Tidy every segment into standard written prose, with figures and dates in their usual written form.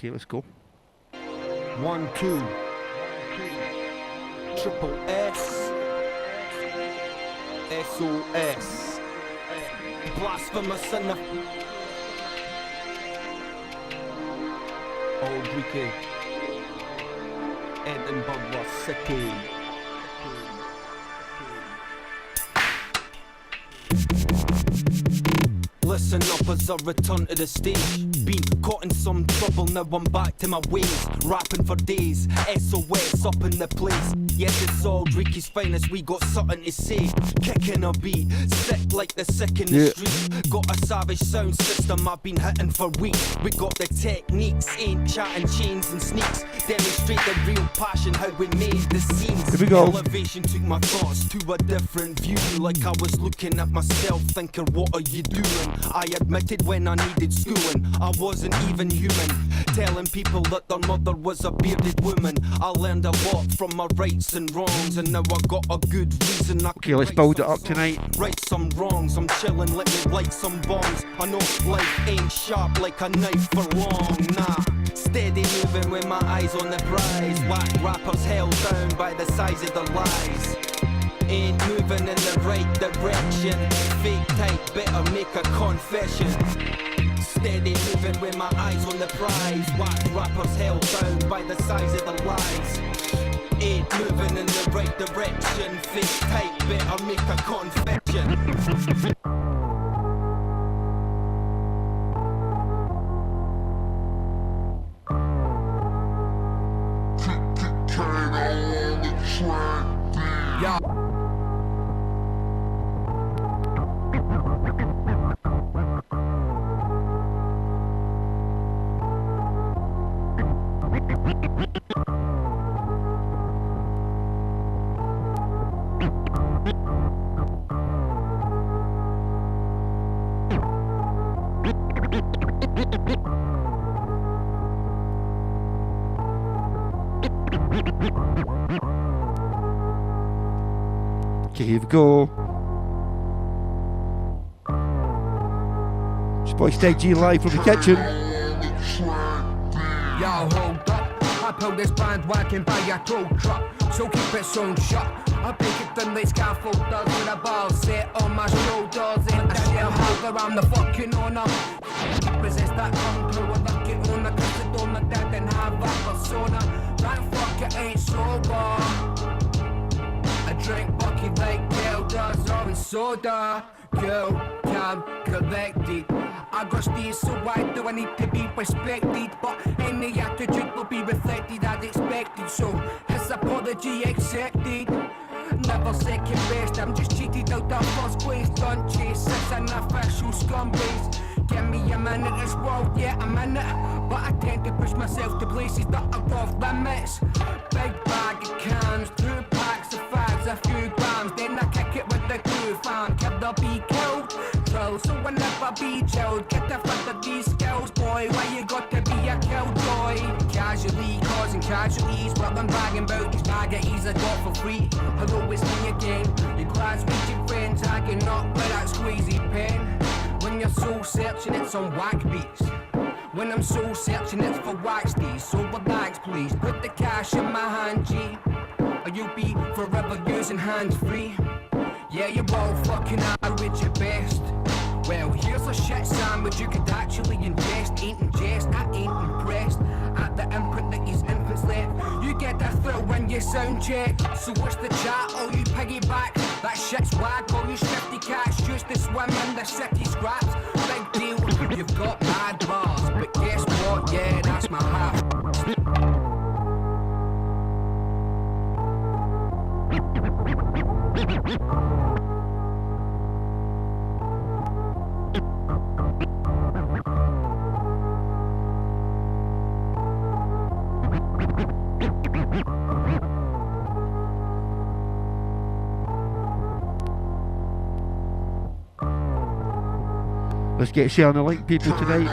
Okay, let's go. 1, 2. Triple S. SOS. Blasphimma, Sinna. Orry, Edinburgh City. Listen up as I return to the stage. Been caught in some trouble, now I'm back to my ways. Rapping for days, SOS up in the place. Yes, it's all Ricky's finest, we got something to say. Kicking a beat, sick like the sick in the street. Got a savage sound system I've been hitting for weeks. We got the techniques, ain't chatting chains and sneaks. Demonstrate the real passion, how we made the scenes. Here we go. Elevation took my thoughts to a different view. Like I was looking at myself thinking, what are you doing? I admitted when I needed schooling, I wasn't even human. Telling people that their mother was a bearded woman. I learned a lot from my rights and wrongs, and now I got a good reason. Okay, let's build it up tonight. Right some wrongs, I'm chilling, let me light some bombs. I know life ain't sharp like a knife for long, nah. Steady moving with my eyes on the prize. Whack rappers held down by the size of their lies. Ain't moving in the right direction. Fake tight, better make a confession. Steady moving with my eyes on the prize. Whack rappers held down by the size of the lies. Ain't moving in the right direction. Fake tight, better make a confession. Yeah. Okay, here we go. It's boy Steg G live from the kitchen. Yo, hold up. I pulled this bandwagon by a tow truck, so keep it sewn shut. I pick it done like scaffolders with a ball set on my shoulders. And I still hold around the fucking owner. Resist that hunger, I like it on the cause it on my dad and have a persona. That fuck it ain't sober. I drink bucket like Cauld does, orange soda. Girl, calm, collected. I got steez, so why do I need to be respected? But any attitude will be reflected as expected. So his apology accepted. Never second best, I'm just cheated out of first place. Don't chase, it's an official scumbase. Give me a minute, this world, yeah, I'm in it. But I tend to push myself to places that are off limits. Big bag of cans, 2 packs of fags, a few grams. Then I kick it with the crew, fam. Kid, I'll be killed. So I'll never be chilled. Get the fuck of these skills, boy. Why you got to be a killjoy? Casually causing casualties. Well, I'm bragging about these baggies I got for free. Hello, it's me again. Your class reaching friends, tagging up with that squeezy pen. When you're soul searching, it's on whack beats. When I'm soul searching, it's for wax these. So relax, please. Put the cash in my hand, G. Or you'll be forever using hands free. Yeah, you're all fucking average at best. Well, here's a shit sandwich you could actually ingest. Ain't ingest, I ain't impressed. At the imprint that these infants left, you get that thrill when you sound check. So what's the chat? Oh, you piggyback. That shit's whack. Oh, you shifty cats used to swim in the city scraps. Big deal, you've got mad bars. But guess what? Yeah, that's my half. Let's get sharing the link, people, tonight.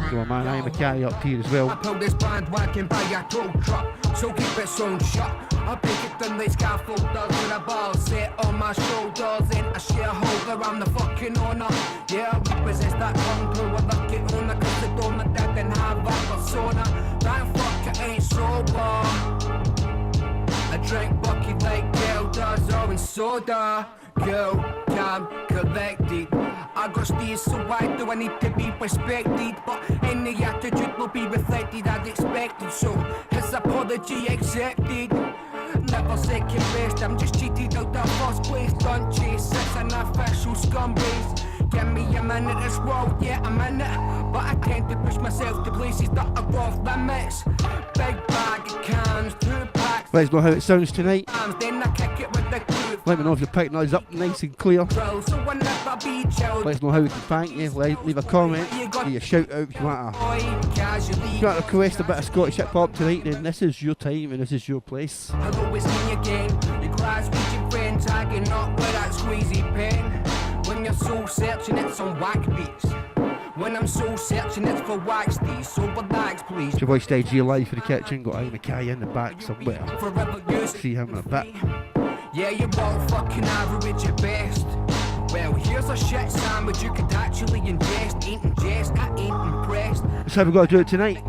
Got my man Aye Mackay up here as well. I pulled this bandwagon by a tow truck, so keep it sewn shut. I pick it done like scaffolders with a ball set on my shoulders. And a shareholder, I'm the fucking owner. Yeah, we possess that hunger, I like it on the cause it on my dad and how persona. Thank fuck it ain't sober. I drink bucky like Cauld does, orange soda. Cool, calm, collected. I got steers, so why do I need to be respected? But any attitude will be reflected as expected. So his apology accepted. Never second best, I'm just cheated out the first place. Don't chase, it's an official scumbag. Give me a minute, it's raw, yeah, I'm in it. But I tend to push myself to places that are off limits. Big bag of cans, 2 packs. Let us know how it sounds tonight. Then I kick it with the groove. Let me know if you're picking us up nice and clear. So I never be chilled. Let us know how we can thank you. Leave a comment. Give you a shout out if you want to request a bit of Scottish hip hop tonight, then this is your time and this is your place. Hello, it's me again. Your class with your friend tagging up with that squeezy pen. When you're soul searching, it's on whack beats. When I'm soul searching, it's for wax these. So relax, please. It's your boy Steg G live in the kitchen. Got Aye Mackay in the back somewhere. See him in a bit. Yeah, you're all fucking average at best. Well, here's a shit sandwich you could actually ingest. Ain't ingest, I ain't impressed. That's how we got to do it tonight.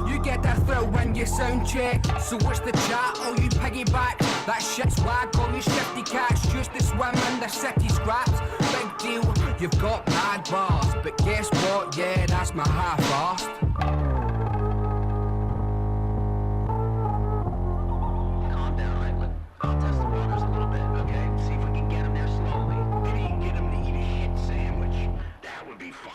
You get that thrill when you sound check. So what's the chat? Oh, you piggyback. That shit's wag. All you shifty cats used to swim in the city scraps. Big deal, you've got bad bars. But guess what? Yeah, that's my half-assed. I'll test the waters a little bit, okay? See if we can get him there slowly. Maybe you can get him to eat a shit sandwich. That would be fun.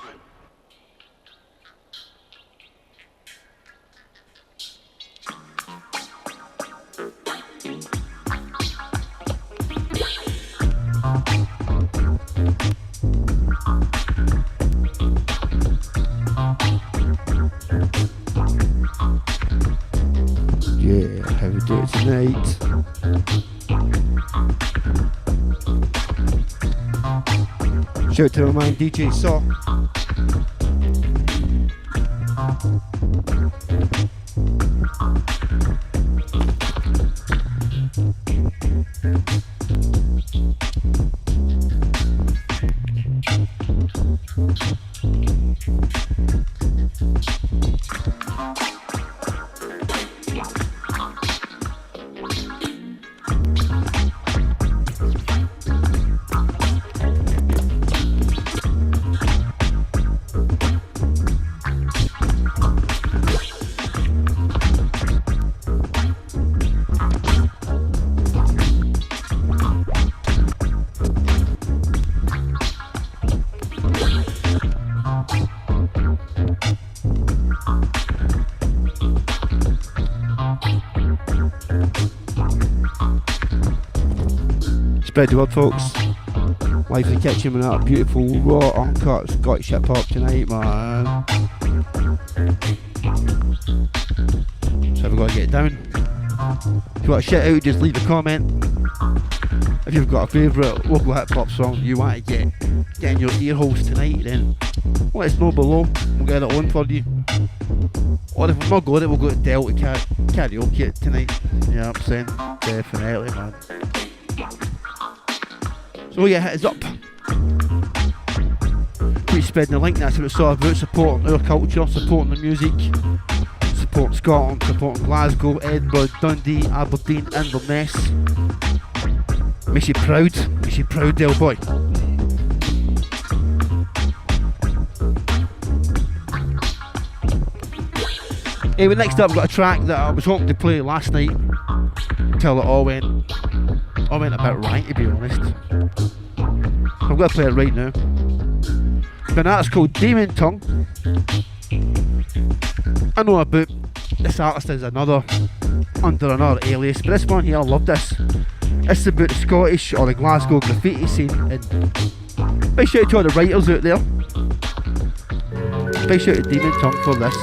Yeah, how we do it tonight. Shout out to my man DJ Saw. Spread the word, folks. Live in the kitchen with that beautiful raw uncut Scottish hip hop tonight, man. So we've got to get it down. If you want to shout out, just leave a comment. If you've got a favourite local hip hop song you want to get in your ear holes tonight, then let us know below. We'll get it on for you. Or if we've not got it, we'll go to Delta karaoke it tonight. You know what I'm saying? Definitely, man. So yeah, hit us up. Keep spreading the link, that's what it's all about, supporting our culture, supporting the music, supporting Scotland, supporting Glasgow, Edinburgh, Dundee, Aberdeen, Inverness. Makes you proud, Del boy. Anyway, next up we've got a track that I was hoping to play last night until it all went a bit right, to be honest. I'm going to play it right now. But that's called Demon Tongue. I know about this artist is under another alias, but this one here, I love this. This is about the Scottish or the Glasgow graffiti scene, and big shout out to all the writers out there. Big shout out to Demon Tongue for this.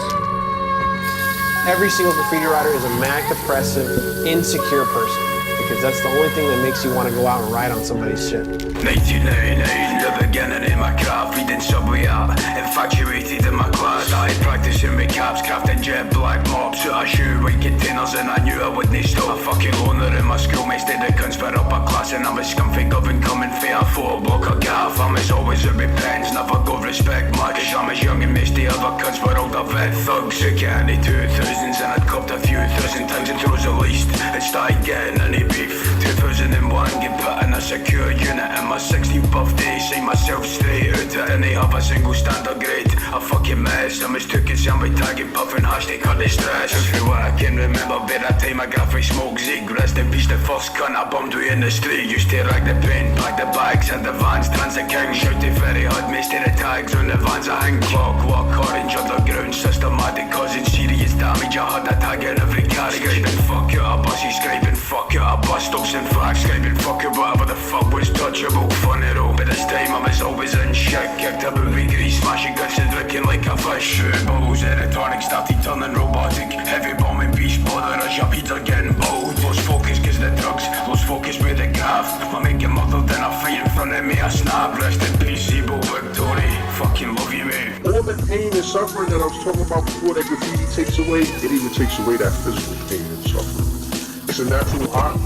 Every single graffiti writer is a manic depressive, insecure person, because that's the only thing that makes you want to go out and write on somebody's shit. 1999, the beginning in my craft, reading subway art, infatuated in my class. I practice Mixing with caps, crafting jet black mops out of shoe weight containers, and I knew I wouldn't stop. A fucking loner in my schoolmates did the cunts for upper class, and I'm a scumfy govern coming for a photo block of gaff. I'm as always with me pens, never got respect much. I'm as young and misty, other cunts were older vet thugs. Sick in the 2000s and I'd copped a few thousand times and throws at least. It started getting any beef. 2001, get put in a secure unit in my 16th birthday. See myself straight out to any other single standard grade. A fucking mess, I mistook it, some with tagging puffing hashtag cut the stress. Through what I can remember, by that time I graphic smoke zig. Rest in peace, the first cunt I bummed with in the street. Used to rag the paint, pack the bags and the vans. Transit king, shouted very hard, missed the tags on the vans. I hang clockwork, orange underground, systematic causing serious damage. I had a tag in every carry. Scraping fuck out a bus, he's scraping fuck out a bus stops. In fact, scraping fuck out whatever the fuck was touchable. Funny though, but this time I was always in shit. Kicked about with grease, smashing guns and drinking like a fish. Balls, electronic started turning robotic. Heavy bombing beast, bother us, your beats are getting bold. Lost focus cause the drugs, lost focus with the gaff. I make you murdered in a fight in front of me, I snap. Rest in peace, Zebo, Victory, fucking love you mate. All the pain and suffering that I was talking about before that graffiti takes away, it even takes away that physical pain and suffering. It's a natural art.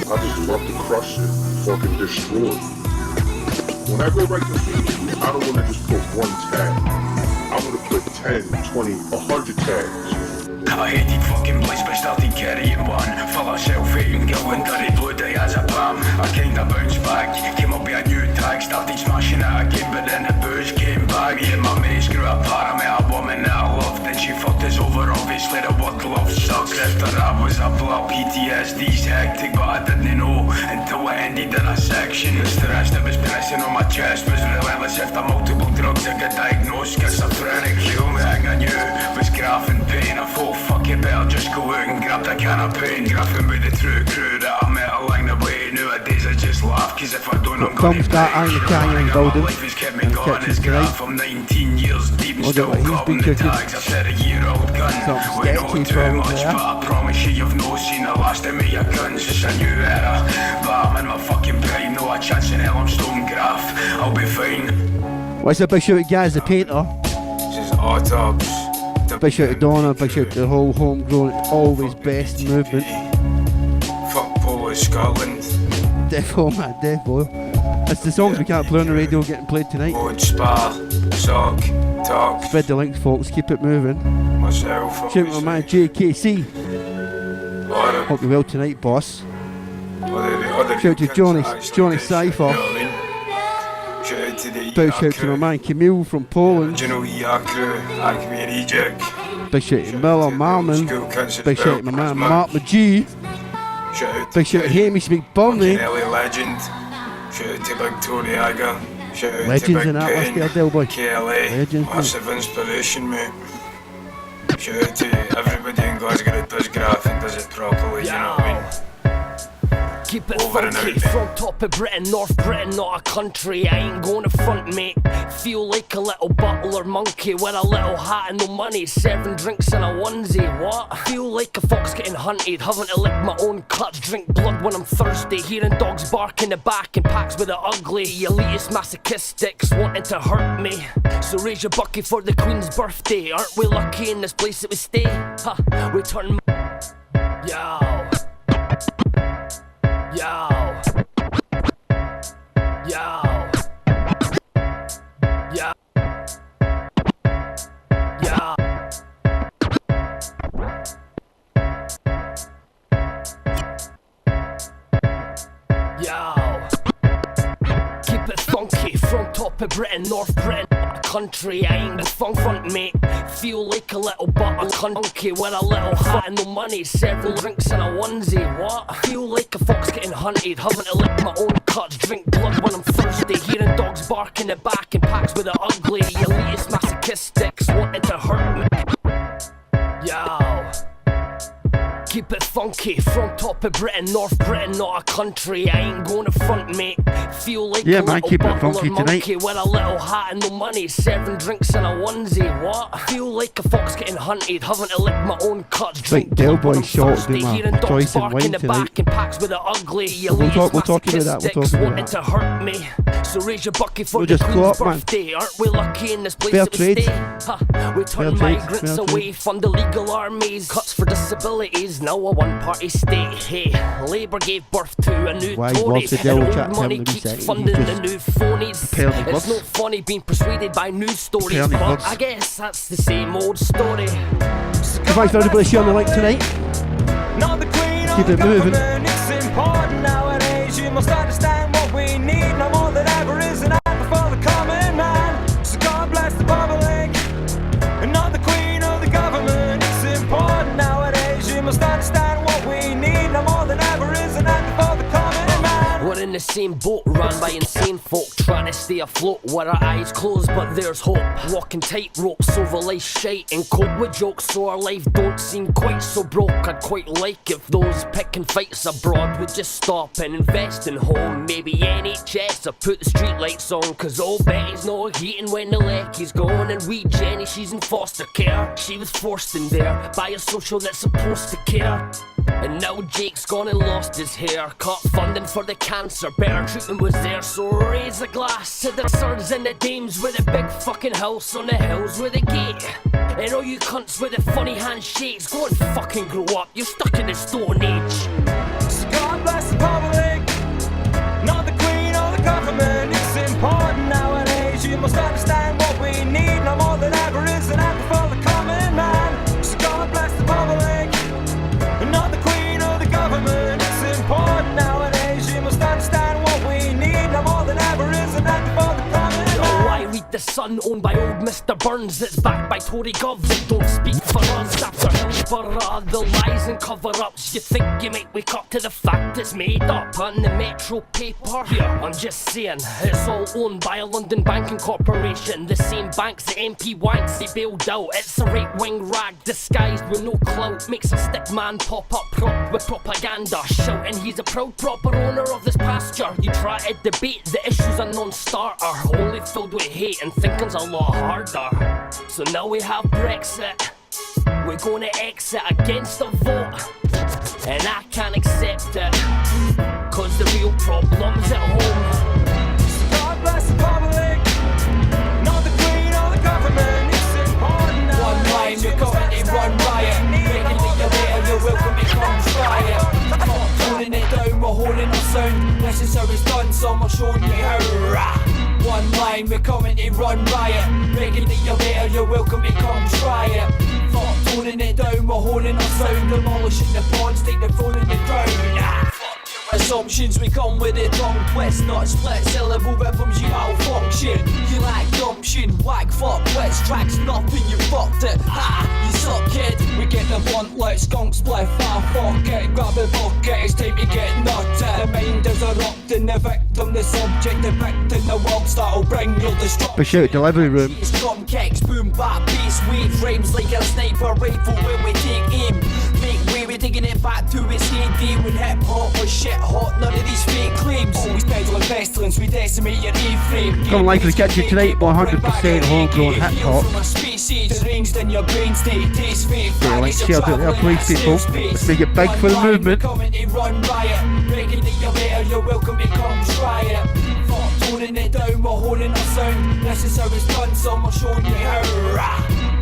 I just love to crush it, fucking destroy it. When I go write graffiti, I don't want to just put one tag. I want to put 10, 20, 100 tags. I hated fucking bliss but started carrying one. Full of self-hating, going dirty blue day as a palm. I kinda bounced back, came up with a new tag. Started smashing it again but then the booze came back. Me and my mates grew apart, I met a woman that I loved. Then she fucked us over, obviously the word love sucks. After that was a blow, PTSD's hectic, but I didn't know until it ended in a section. The stress that was pressing on my chest was relentless. After multiple drugs I got diagnosed schizophrenic. The only thing I knew was graph and pain. I thought fuck it, better just go out and grab the can of paint. Graphing with the true crew that I met along the way. Nowadays I just laugh, cause if I don't I'm gonna Tom's got Aye Mackay in building. life has kept me going, it's graph. I'm 19 years deep and still copping the tags. I've said a year-old gun, we know too much, but I promise you you've no seen the last of me, your guns. It's a new era, but I'm in my fucking prime. No a chance in hell, I'm stone graph, I'll be fine. What's a big shout out Gaz the painter? This is Autops. Big shout out Donna, big shout out the whole homegrown, always best movement. Fuck Polish Scotland. Defo man, defo. It's the songs we can't play on the radio getting played tonight. Wood, spa, sock, talk. Spread the links folks, keep it moving. Myself, Shout out my man JKC. Or, Hope you're well tonight boss. other Shout out to Johnny Cypher. Shout out to the Big shout out to my man Camille from Poland. Original ER crew, Acme and Eject. Big shout out to Miller Marman. Big shout out to my man Mark McG. Big shout out to Hamish McBurney. LA Legend. Shout out to Big Tony Aga. Shout out Legends to Big in that list there, Del boy. KLA. Legends, Massive inspiration, mate. Shout out to everybody in Glasgow that does graph and does it properly, you know what I mean? Keep it Over and funky out, mate. from top of Britain, North Britain, not a country. I ain't going to front, mate. Feel like a little butler monkey with a little hat and no money, serving drinks in a onesie. What? Feel like a fox getting hunted, having to lick my own cuts, drink blood when I'm thirsty, hearing dogs bark in the back and packs with the ugly elitist masochistics wanting to hurt me. So raise your bucket for the Queen's birthday. Aren't we lucky in this place that we stay? Ha, we turn. Yo. Yo. Yo. Yo. Yo. Yo. Keep it funky from top of Britain, North Britain, a country. I ain't the front, mate. Feel like a little butter monkey with a little hat and no money, serving drinks in a onesie. What? Feel like a fox getting hunted, having to lick my own cuts, drink blood when I'm thirsty, hearing dogs bark in the back and packs with the ugly elitist masochistics wanting to hurt me. Yo. keep it funky. From top of Britain, North Britain, not a country. I ain't gonna front, mate. Feel like Yeah, a man, little keep it butler funky monkey tonight. with a little hat and no money, serving drinks in a onesie. What? I feel like a fox getting hunted, having to lick my own cuts. Like Del Boy short Thursday, in my hearing dogs choice and bark wine in the tonight. back and packs with the ugly. We'll talk about that, we'll talk about wanting that. to hurt me. So raise your bucket for We'll the just Queen's co-op, man. birthday. Aren't we lucky in this place Fair that we trade. stay? Huh. We turn Fair trade, migrants fair away, trade. fund illegal armies, cuts for disabilities, now a one-party state. Hey, Labour gave birth to a new Why Tory, was the and devil old chat money telling me keeps that? funding He the new phonies. apparently It's was. not funny being persuaded by news stories, Apparently but was. I guess that's the same old story. Thanks for everybody sharing the link tonight. Not the queen Keep or it the moving. government, it's important nowadays. You must understand what we need, no more than ever is an apple for the common man. So God bless the public, and not the queen or the government, it's important nowadays. You must understand what we need, no more than ever is an apple for the common man. We're in the same boat, run by insane folk, trying to stay afloat with our eyes closed, but there's hope. Walking tight ropes over life's shite and cope with jokes, so our life don't seem quite so broke. I'd quite like if those picking fights abroad would just stop and invest in home. Maybe NHS or put the streetlights on, cause old Betty's not heating when the Lecky's gone. And wee Jenny, she's in foster care. She was forced in there by a social that's supposed to care. And now Jake's gone and lost his hair. Cut funding for the cancer, better treatment was there. So raise a glass to the sirs and the dames with a big fucking house on the hills with a gate. And all you cunts with the funny handshakes, go and fucking grow up, you're stuck in the stone age. So God bless the public, not the queen or the government, it's important nowadays. You must understand what we need, no more than ever is an apple for the common man. So God bless the public, not the queen or the government, it's important nowadays. You must understand what we need, no more than ever is an apple for the common man. Oh, I read The Sun, owned by old Mr. Burns, that's backed by Tory gov that don't speak for us. After Hillsborough, the lies and cover-ups, you think you might wake up to the fact it's made up on the Metro paper? Yeah, I'm just saying, it's all owned by a London banking corporation, the same banks the MP wanks they bailed out. It's a right-wing rag disguised with no clout, makes a stick man pop up propped with propaganda, shouting he's a proud proper owner of this pasture. You try to debate the issue's a non-starter, only filled with hate and thinking's a lot harder. So now we have Brexit, we're gonna exit against the vote, and I can't accept it, cause the real problem's at home. God bless the public, not the queen or the government, it's important nowadays. One line, you're coming in, run riot. Making it your later, you're welcome, it comes try it. Not holding it down, we're holding our sound. This is how it's done, so I'm showing you how. One line, we're coming in, run riot. Making it your later, you're welcome, it comes try it. Not holding it down, we're holding our sound. Demolishing the bonds, take the phone in the ground. Assumptions, we come with a tongue twist, not a split syllable rhythms, you malfunction. You lack gumption, whack fuck wits, tracks nothing, you fucked it. Ha, you suck kid. We get the blunt like skunk spliff, fuck it, grab a bucket, it's time to get nutted. The mind is erupting, the victim, the subject, the victim, the words that'll bring your destruction. Big shout, delivery room. It's drum kicks, boom bap, bass, wave frames like a sniper rifle when we take aim. Make way, we're taking it back to its heyday when hip hop was shit hot, none of these fake claims. Always peddling pestilence, we decimate your A-frame. Come like to catch you tonight, 100% homegrown hip hop. Deranged in your brain state, taste fake. Yeah, like share it there, please people. Let's make it big for the movement. Coming to run riot, breaking it your later, you're welcome to come try it. Fuck toning it down, we're holding our sound. This is how it's done, so I'm showing you how.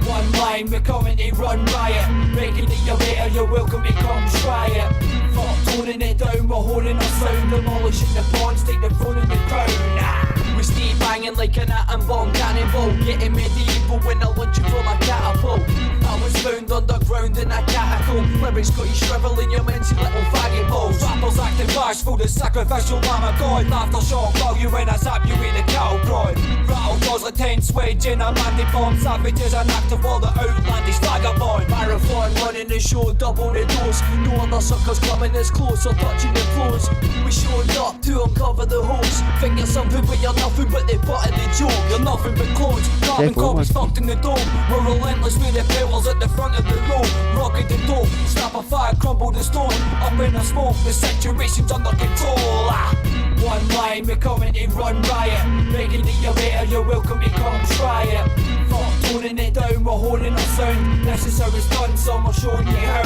One line, we're coming to run riot. Breaking it your later, you're welcome to come try it. Fuck toning it down, we're holding our sound. Demolishing the bonds, take the phone in the ground. We stay banging like an atom bomb cannonball. Getting medieval when I launch you from a catapult. I was found underground in a catacomb. Lyrics got you shriveling your minty little faggot balls. Rappers acting bashful, the sacrificial lamb of God. Aftershock value when I zap you with a cattle prod. Rattle jaws like tense wedge in a mandy bomb. Savages an act of all the outlandish vagabond. Marathon running running the show, double the dose. No other suckers coming as close or touching your clothes. We showed up to uncover the holes. Think you're something but you're nothing but they butt in the joke. You're nothing but clones, carbon copies fucked in the dome. We're relentless with the pebbles at the front of the road. Rocking the dope, snap a fire, crumble the stone. Up in the smoke, the situation's under control. One line, we're coming to run riot. Making it your better, you're welcome to come try it. Fuck toning it down, we're holding our sound. This is how it's done, so I'm showing you how.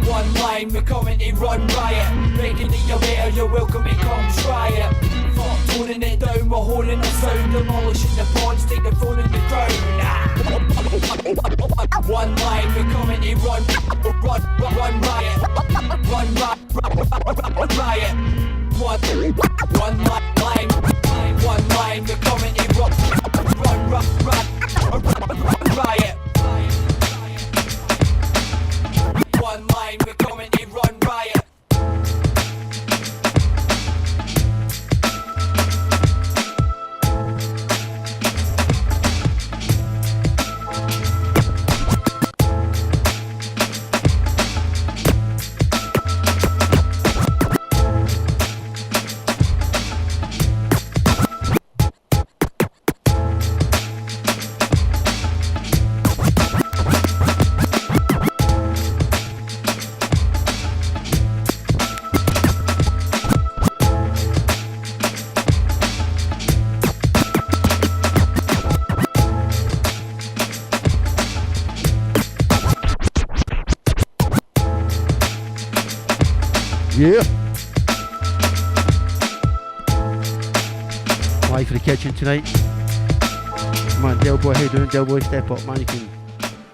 One line, we're coming to run riot. Making it your better, you're welcome to come try it. Fuck toning it down, we're holding our sound. Demolishing the ponds, take the phone in the ground. One line, we're coming to run riot. Run riot. One line, we're coming to run riot. One line, we're coming to run riot. Yeah. Live for the kitchen tonight. Man, Del Boy, how you doing? Del Boy, step up, man. You can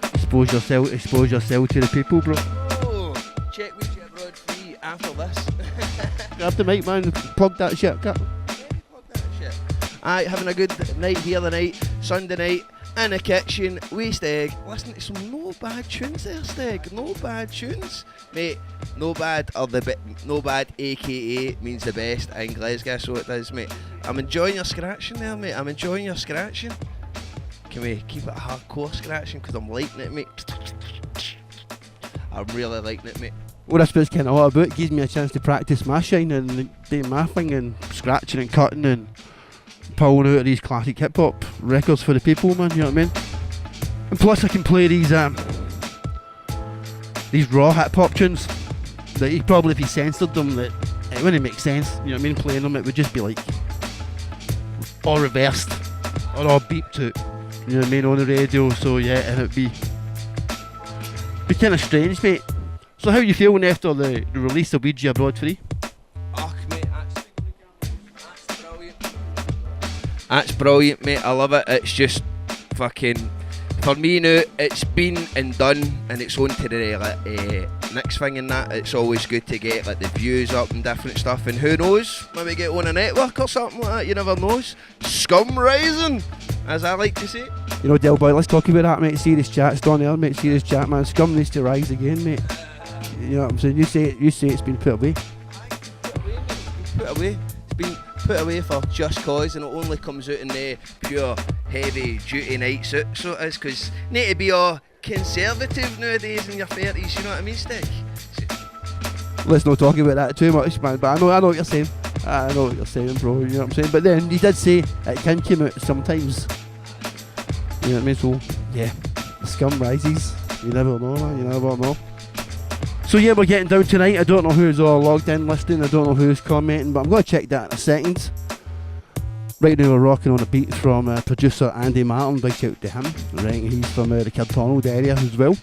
expose yourself to the people, bro. Oh, check with you abroad free after this. Grab the mic, man. Plug that shit. Plug that shit. Aye, having a good night here tonight, Sunday night. In the kitchen, we Steg, listening to some no bad tunes there, Steg. No bad tunes, mate. No bad AKA means the best in Glasgow, so it does, mate. I'm enjoying your scratching there, mate. I'm enjoying your scratching. Can we keep it hardcore scratching? Because I'm liking it, mate. I'm really liking it, mate. What that's what it's kind of all about. It gives me a chance to practice my shine and doing my thing and scratching and cutting and pulling out of these classic hip hop records for the people, man. You know what I mean? And plus, I can play these raw hip hop tunes that you probably, if you censored them, that it wouldn't make sense. You know what I mean? Playing them, it would just be like all reversed or all beeped to. You know what I mean? On the radio. So yeah, and it'd be kind of strange, mate. So how are you feeling after the release of Ouija Abroad 3? Oh, mate, that's brilliant. That's brilliant, mate. I love it. It's just fucking, for me now, it's been and done, and it's on to the next thing and that. It's always good to get like the views up and different stuff, and who knows, maybe get on a network or something like that. You never knows. Scum rising, as I like to say. You know, Del Boy, let's talk about that, mate. Serious chat's done there, mate. Serious chat, man. Scum needs to rise again, mate. You know what I'm saying? You say it's been put away. Put away. It's been put away for just cause, and it only comes out in the pure heavy duty night suit. So it is, because you need to be all conservative nowadays in your 30s. You know what I mean, Steg? Let's not talk about that too much, man. But I know what you're saying. I know what you're saying, bro. You know what I'm saying? But then you did say it can come out sometimes. You know what I mean? So yeah, scum rises. You never know, man. You never know. So yeah, we're getting down tonight. I don't know who's all logged in listening. I don't know who's commenting, but I'm going to check that in a second. Right now we're rocking on a beat from producer Andy Martin. Big shout to him. Right, he's from the Cauld area as well.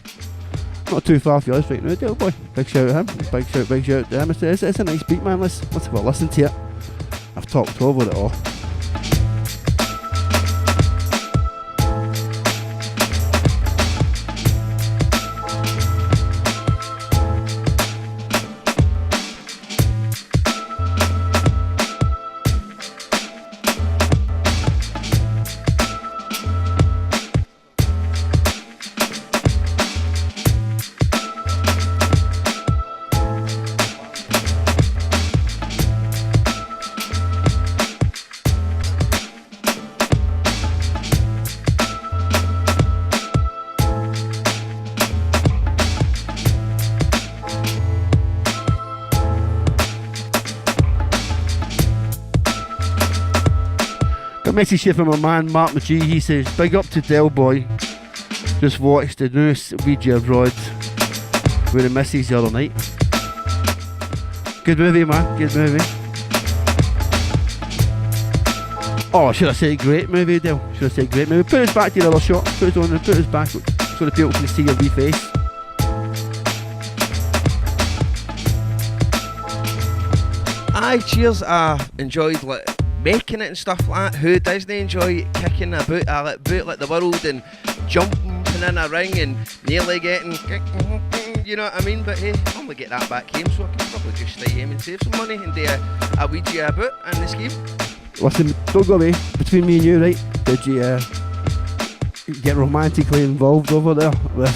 Not too far for us right now, Del Boy. Big shout to him. Big shout to him. It's a nice beat, man. Let's have a listen to it. I've talked over it all. message here from my man Mark McGee. He says, big up to Del Boy. Just watched the newest Ouija abroad with the missus the other night. Good movie, man. Good movie. Oh, should I say great movie, Del? Should I say great movie? Put us back to the other shot. Put us back so the people can see your wee face. Aye, cheers. I enjoyed making it and stuff like that. Who doesn't enjoy kicking about like the world and jumping in a ring and nearly getting, you know what I mean? But hey, I'll only get that back home, so I can probably just stay home and save some money and do a Ouija about in the scheme. Listen, don't go away. Between me and you, right? Did you get romantically involved over there with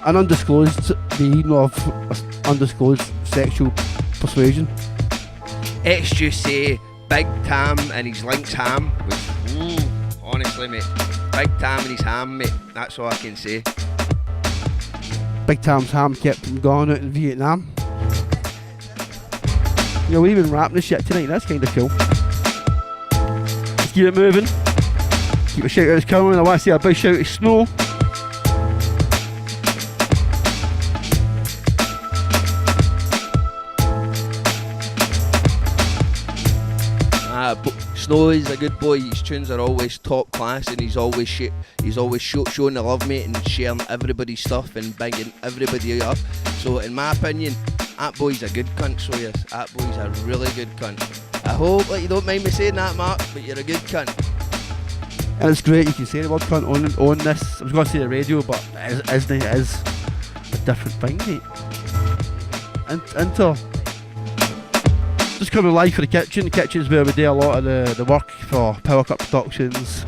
an undisclosed being of undisclosed sexual persuasion? Let's just say Big Tam and his Lynx ham was, honestly, mate. Big Tam and his ham, mate. That's all I can say. Big Tam's ham kept him going out in Vietnam. You know, we've been rapping this shit tonight. That's kind of cool. Let's keep it moving. Keep a shout out to Caren. I want to say a big shout out to Snow. Snow is a good boy. His tunes are always top class, and he's always showing the love, mate, and sharing everybody's stuff and bigging everybody up. So, in my opinion, that boy's a good cunt. So yes, that boy's a really good cunt. I hope you don't mind me saying that, Mark, but you're a good cunt. And it's great you can say the word cunt on this. I was going to say the radio, but it is a different thing, mate. Enter. Just coming live for the kitchen. The kitchen's where we do a lot of the work for Power Cup Productions.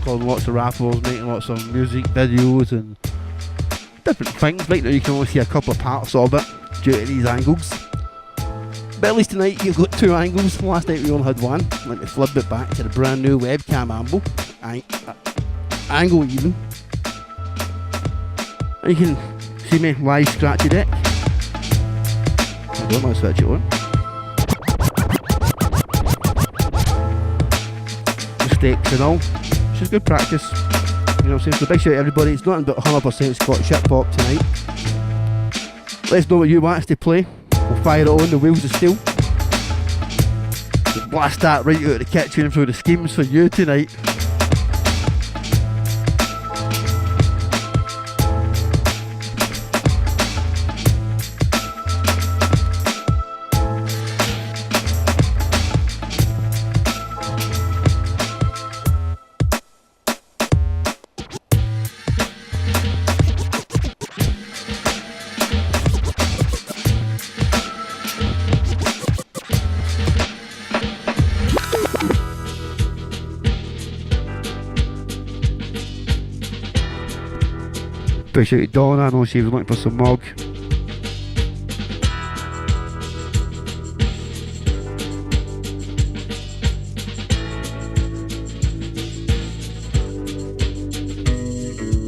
Calling lots of rappers, making lots of music videos and different things. Right now you can only see a couple of parts of it due to these angles. But at least tonight you've got two angles. Last night we only had one. Let me flip it back to the brand new webcam angle even. And you can see me live scratchy deck. I don't want to switch it on. Mistakes and all. It's just good practice. You know what I'm saying? So big shout out to everybody. It's nothing but 100% Scottish hip hop tonight. Let us know what you want us to play. We'll fire it on the wheels of steel. We'll blast that right out of the kitchen through the schemes for you tonight. Appreciate Donna, I know she was looking for some mug.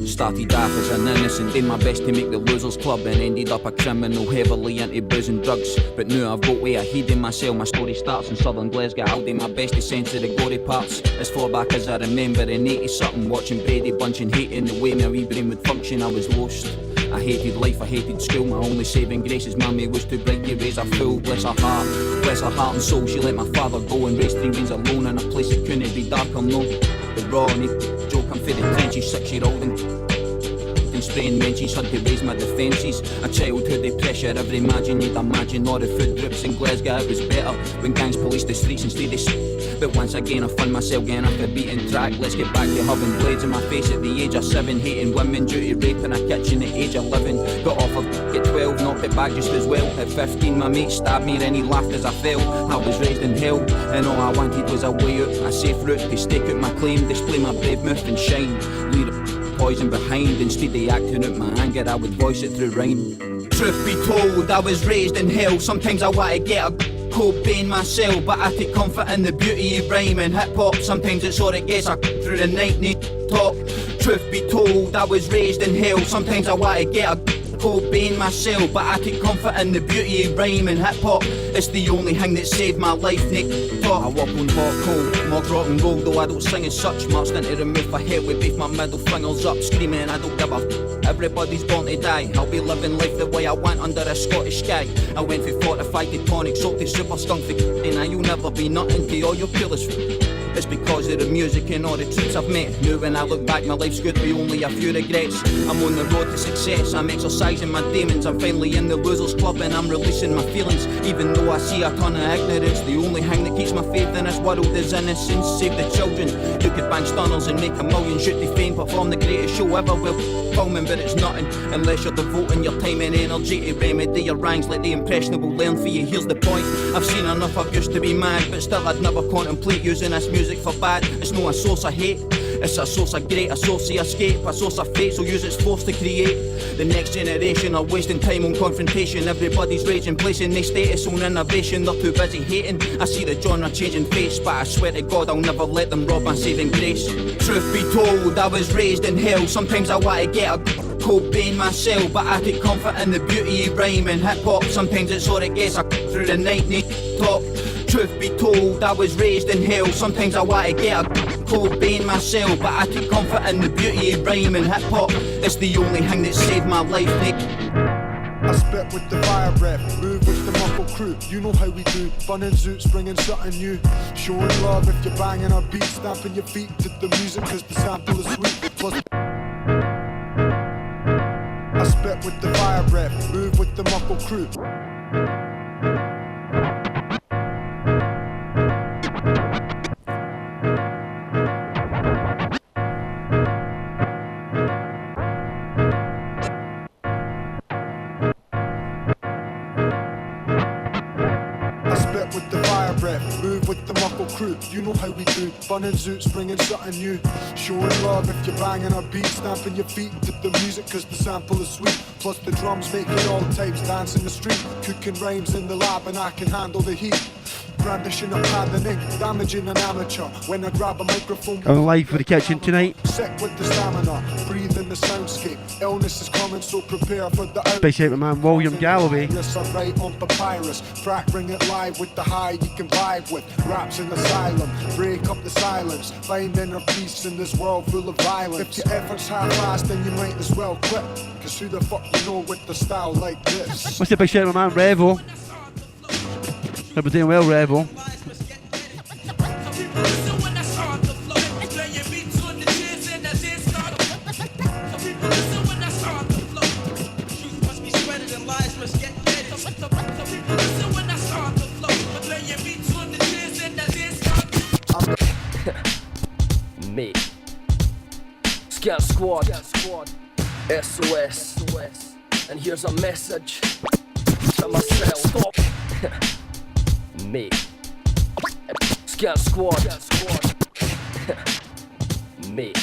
Started off as an innocent, did my best to make the losers club and ended up a criminal heavily into booze and drugs. But now I've got way ahead in myself. My story starts in southern Glasgow. I'll do my best to censor the gory parts. As far back as I remember in 80-something, watching Brady Bunch and hating the way my wee brain would function, I was lost. I hated life, I hated school. My only saving grace is mammy was too bright to raise a fool. Bless her heart and soul. She let my father go and raise 3 weans alone in a place that couldn't be dark or no. The raw and joke, I'm for the trenches, 6-year-old and spraying wrenches, had to raise my defences. A childhood of pressure, every imagine you'd imagine. All the food groups in Glasgow, it was better when gangs policed the streets instead of but once again I found myself getting off the beaten track. Let's get back to having blades in my face at the age of 7, hating women due to rape in a kitchen at age 11. Got off at 12, knocked it back just as well. At 15 my mate stabbed me and he laughed as I fell. I was raised in hell and all I wanted was a way out, a safe route to stake out my claim, display my brave mouth and shine. Lead poison behind, instead of acting out my anger I would voice it through rhyme. Truth be told, I was raised in hell. Sometimes I want to get a Cobain myself, but I take comfort in the beauty of rhyme and hip hop. Sometimes it's all it gets, I through the night need talk. Truth be told, I was raised in hell. Sometimes I want to get a Cobain myself, but I take comfort in the beauty of rhyme and hip hop. It's the only thing that saved my life, Nick. I walk on hot cold, mod rock and roll, though I don't sing as such. Marched into the move for head with both my middle fingers up, screaming I don't give a everybody's born to die. I'll be living life the way I want under a Scottish sky. I went from fortified to tonic, soaked to super skunk for and now you'll never be nothing to all your coolest. It's because of the music and all the troops I've met. Now when I look back, my life's good with only a few regrets. I'm on the road to success, I'm exercising my demons. I'm finally in the losers club and I'm releasing my feelings. Even though I see a ton of ignorance, the only thing that keeps my faith in this world is innocence. Save the children. You could bang stunners and make a million, shoot to fame, perform the greatest show ever. Well, filming, but it's nothing unless you're devoting your time and energy to remedy your ranks. Let the impressionable learn for you. Here's the point, I've seen enough of used to be mad, but still I'd never contemplate using this music for bad. It's no a source of hate, it's a source of great, a source of escape, a source of fate, so use its force to create. The next generation are wasting time on confrontation. Everybody's raging, placing their status on innovation. They're too busy hating. I see the genre changing face, but I swear to God I'll never let them rob my saving grace. Truth be told, I was raised in hell. Sometimes I want to get a Cobain myself, but I take comfort in the beauty of rhyme and hip hop. Sometimes it's all it gets, I through the night need talk. Truth be told, I was raised in hell. Sometimes I want to get a Cobain myself, but I take comfort in the beauty of rhyme and hip hop. It's the only thing that saved my life, Nick. I spit with the fire breath, move with the muffled crew. You know how we do, fun and zoots, bringing something new. Showing love if you're banging our beat, stamping your feet to the music cause the sample is sweet. Plus I spit with the fire breath, move with the muffled crew. Move with the muffled crew, you know how we do. Fun and zoots, bringing something new. Showing love if you're banging our beat, stamping your feet to the music cause the sample is sweet. Plus the drums making all types dance in the street. Cooking rhymes in the lab and I can handle the heat. Brandishing a pad and ink, damaging an amateur. When I grab a microphone, I'm live for the kitchen tonight. Sick with the stamina, breathe in the soundscape. Illness is coming, so prepare for the out. Big shout to my man William Galloway. Yes, I write on papyrus. Crack, bring it live with the high you can vibe with. Raps in asylum, break up the silence. Find inner peace in this world full of violence. If your efforts half-assed, then you might as well quit. Cause who the fuck you know with the style like this? What's the big shout to my man Revo? Hope we're doing well, Revo. Me, Scout Squad, SOS, and here's a message to myself. Me, Scout Squad, me,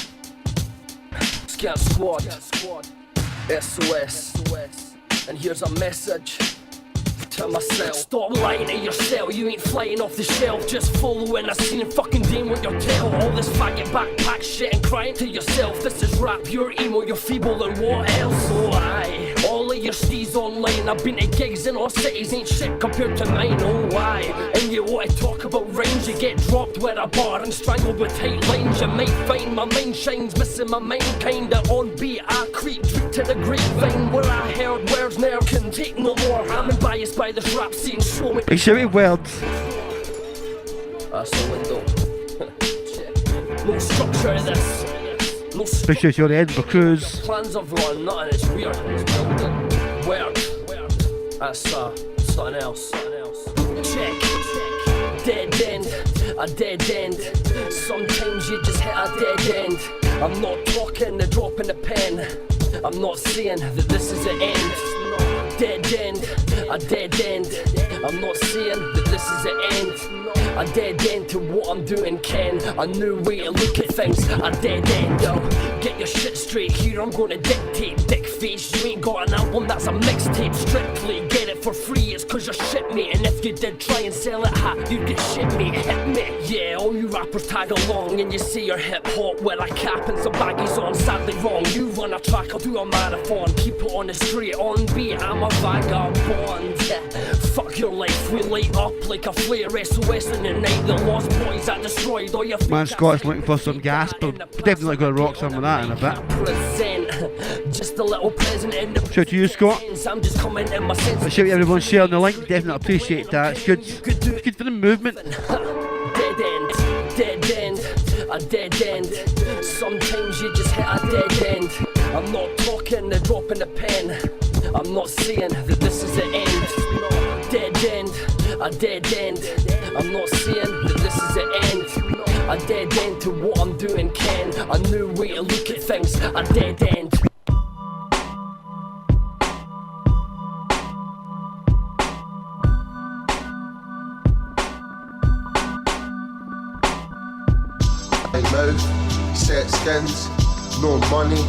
Scout Squad, SOS, and here's a message to myself. Stop lying to yourself, you ain't flying off the shelf. Just following a scene and fucking doing what you're told. All this faggot backpack shit and crying to yourself. This is rap, you're emo, you're feeble and what else? So aye, all of your steez online. I've been to gigs in all cities, ain't shit compared to mine, oh why? And you want to talk about range, you get dropped with a bar and strangled with tight lines. You might find my mind shines, missing my mind kinda on beat. I creep to the grapevine where I heard words never can take no more. I'm biased by this rap scene, show me. Big shout to words. That's the window. No structure in this. No Big shout to the Edinburgh Cruise. Plans of run, nothing, it's weird. It's building. Weird. That's something else. Check. Dead end. A dead end. Sometimes you just hit a dead end. I'm not talking the drop in the pen. I'm not saying that this is the end. Dead end, a dead end. I'm not saying that this is the end. A dead end to what I'm doing, Ken. A new way to look at things. A dead end, yo. Get your shit straight here, I'm gonna dictate. Dick face, you ain't got an album, that's a mixtape. Strictly get it for free, it's cause you're shit, mate. And if you did try and sell it, you'd get shit, mate. Hit me. Yeah, all you rappers tag along and you say you're hip hop with a cap and some baggies on. Sadly wrong, you run a track, I'll do a marathon. Keep it on the street, on beat, I'm a vagabond. Yeah. Fuck your life, we light up like a flare. SOS in the night, the lost boys that destroyed all your Man, Scott's looking for some Gasp, but definitely going to rock some of that in a bit. Present, just a little present in the shout to you, Scott. I'm just coming in my sense. Shout to everyone sharing the link, definitely appreciate that. It's good, it's good for the movement. Dead end, a dead end. Sometimes you just hit a dead end. I'm not talking, they're dropping a pen. I'm not saying that this is the end. Dead end, a dead end. I'm not saying that this is the end. A dead end to what I'm doing, Ken. A new way to look at things, a dead end. Mouth, set skins, no money,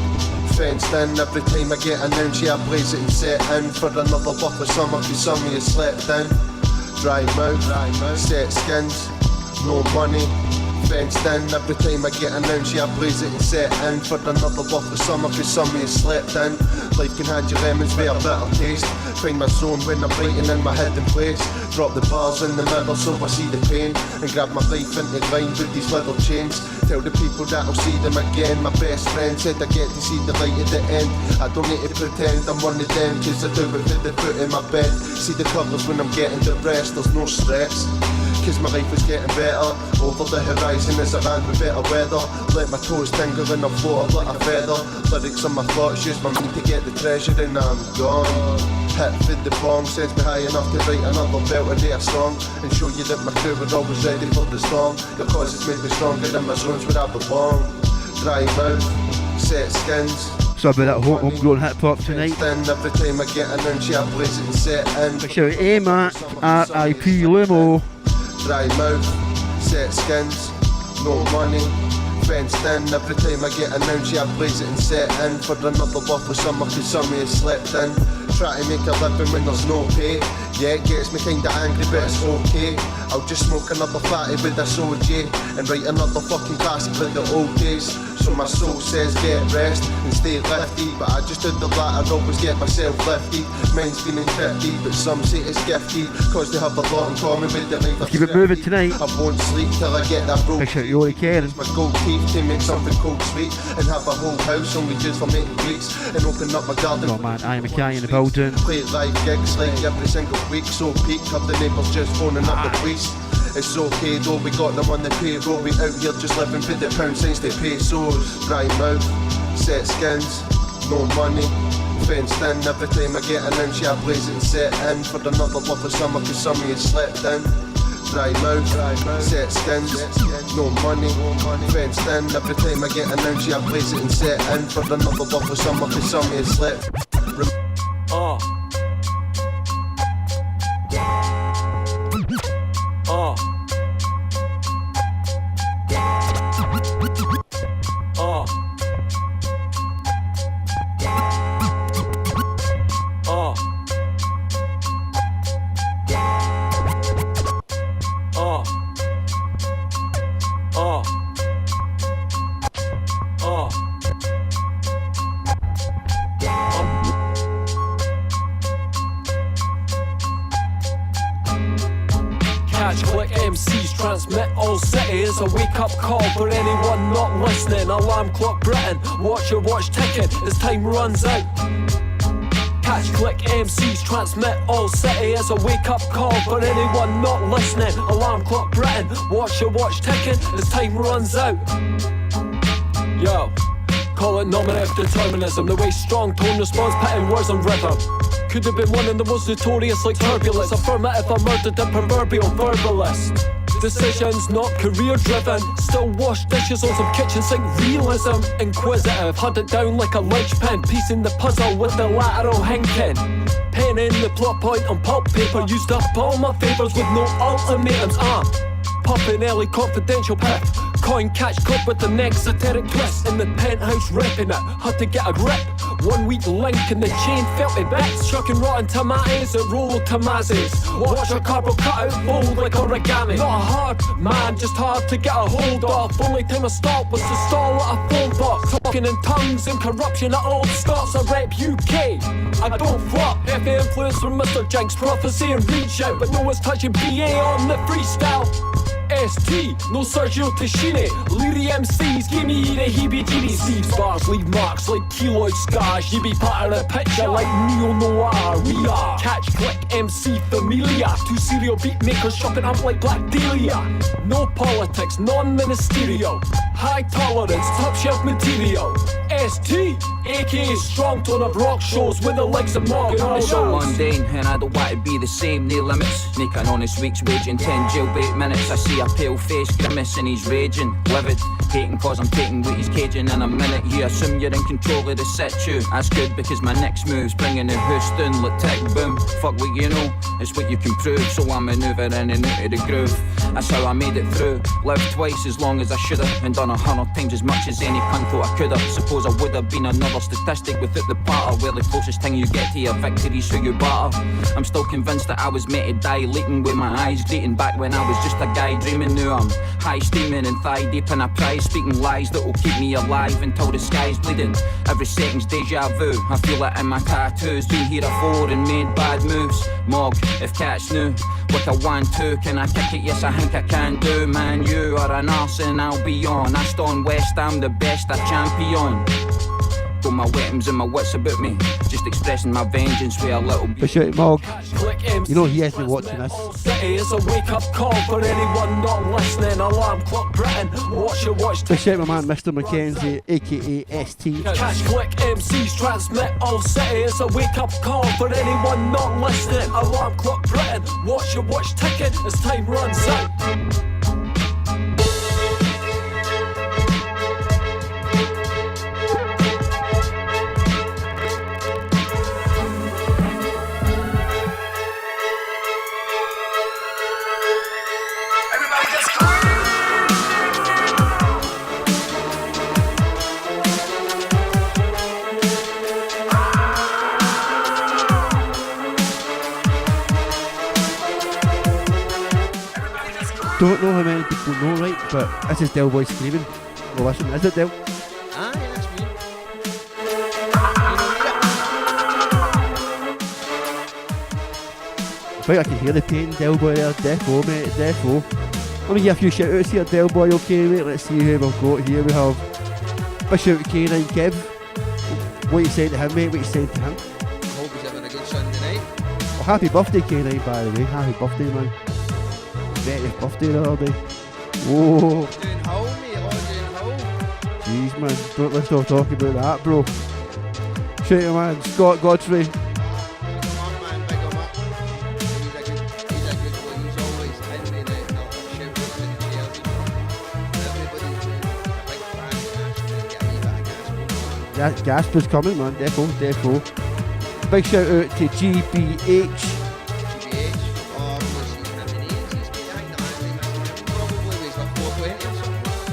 fenced in. Every time I get an ounce, I blaze it and set in for another buck of summer, cause some of you slept in. Dry mouth, set skins, no money, fenced in. Every time I get an ounce, I blaze it and set in for another buck of summer, cause some of you slept in. Life can hand you lemons with a bitter taste. Find my zone when I'm writing in my hidden place. Drop the bars in the middle so I see the pain, and grab my life into grind with these little chains. Tell the people that I'll see them again. My best friend said I get to see the light at the end. I don't need to pretend I'm one of them, cause I do it with the foot in my bed. See the colours when I'm getting depressed, there's no stress, cause my life is getting better. Over the horizon as I land with better weather. Let my toes tingle and I float like a feather. Lyrics on my thoughts, use my mind to get the treasure and I'm gone. Hit with the bong, sends me high enough to write another belt a day a song, and show you that my crew are always ready for the storm. Your causes made me stronger than my zones where I belong. Dry mouth, set skins. So a bit of homegrown hip hop tonight. Every time I get an ounce, I blaze it and set in. Big shout out A-Macc, RIP Limo. Dry mouth, set skins, no money, fenced in. Every time I get an ounce, I blaze it and set in for another buff of summer, cause some of you slept in. Try to make a living when there's no pay. Yeah, it gets me kinda angry, but it's okay. I'll just smoke another fatty with a OJ and write another fucking classic like the old days. So my soul says get rest and stay lefty, but I just did the latter, always get myself lefty. Mine's feeling tricky, but some say it's gifty, cause they have a lot in common with the life. Keep it moving tonight. I won't sleep till I get that broke. Big shout out to Orry, Caren. My gold teeth to make something cold sweet, and have a whole house only just for making greets, and open up my garden. Oh man, Aye Mackay in the building. Play live gigs like every single week, so peak, have the neighbours just phoning up the police. It's okay though, we got them on the payroll. We out here just living for the pound signs they pesos. Dry mouth, set skins, no money, fenced in. Every time I get an ounce, I blaze it and set in for another buff of summer, cause some of you slept in. Dry mouth, set skins, no money, fenced in. Every time I get an ounce, I blaze it and set in for another buff of summer, cause some of you slept. A wake-up call for anyone not listening. Alarm clock Britain, watch your watch ticking as time runs out. Catch click MCs transmit all city as a wake-up call for anyone not listening. Alarm clock Britain, watch your watch ticking as time runs out. Yo, call it nominative determinism, the way strong tone responds, pitting words and rhythm. Could have been one of the most notorious like turbulence. Affirmative, I murdered the proverbial verbalist. Decisions not career driven, still wash dishes on some kitchen sink realism. Inquisitive, hunt it down like a linchpin, piecing the puzzle with the lateral hinking. Pen in the plot point on pulp paper, used up all my favours with no ultimatums. Popping early confidential piff, coin catch clip with the next satiric twist. In the penthouse ripping it, had to get a grip. 1 weak link in the chain, felt me bits, chucking rotten tomatoes at roll tomazes. Watch a cardboard cutout fold like origami. Not hard, man, just hard to get a hold of. Only time I stopped was to stall at a phone box. Talking in tongues and corruption at old Scots. I rep UK, I don't flop. Heavy influence from Mr. Jenks, prophecy and reach out, but no one's touching BA on the freestyle. ST, no Sergio Tashini. Leary MCs, give me the heebie-jeebies. Steve's bars leave marks like keloid scars. You be part of the picture like neo-noir. We are Catch Click MC Familia. Two serial beat makers chopping up like Black Dahlia. No politics, non-ministerial. High tolerance, top shelf material. ST, aka strong tone of rock shows with the legs of Morgan. It's all mundane and I don't want to be the same, no limits. Make an honest week's wage in 10 jailbait minutes. I see a pale face grimace and he's raging, livid, hating cause I'm taking what he's caging. In a minute you assume you're in control of the situ. That's good because my next move's bringing the hoose down like tech boom. Fuck what you know, it's what you can prove. So I'm manoeuvring in and out of the groove. That's how I made it through. Lived twice as long as I should've, and done 100 times as much as any cunt thought I could've. Suppose I would've been another statistic without the part of where the closest thing you get to your victory's who you batter. I'm still convinced that I was meant to die leaking with my eyes grating back when I was just a guy dreaming. Now I'm high steaming and thigh deep in a prize, speaking lies that will keep me alive until the sky's bleeding. Every second's deja vu, I feel it in my tattoos. Been here before and made bad moves. Mog, if cats knew, with a 1-2, can I kick it? Yes, I think I can do. Man, you are an arse and I'll be on. I stone west, I'm the best, a champion. Got my weapons and my wits about me, just expressing my vengeance with a little bit. Push out Mog, you know he has been watching this. It's a wake-up call for anyone not listening. Alarm clock Britain, watch your watch. Push out my man Mr. Mckenzie, aka ST. Cash click MCs transmit all city. It's a wake-up call for anyone not listening. Alarm clock Britain, watch your watch ticking as time runs out. Don't know how many people know, right? But this is Del Boy screaming. Well, listen, is it Del? Aye, that's me. I think I can hear the pain, Del Boy there. Defo, mate, defo. Let me give a few shout outs here, Del Boy, okay, mate? Let's see who we've got here. We have big shout out to K9 Kev. What you saying to him, mate? What you saying to him? I hope he's having a good Sunday night. Well, happy birthday, K9, by the way. Happy birthday, man. 30th birthday the other day. Whoa. Doing how, mate? All doing how? Jeez, man. Let's not talk about that, bro. Shout out, man. Scott Godfrey. Come on, man. Big him up. He's a good one. He's always in with the shout-outs and cheers. Everybody's a big fan of Gasp. Get a wee bit of Gasp. Gasp is coming, man. Defo, defo. Big shout out to GBH.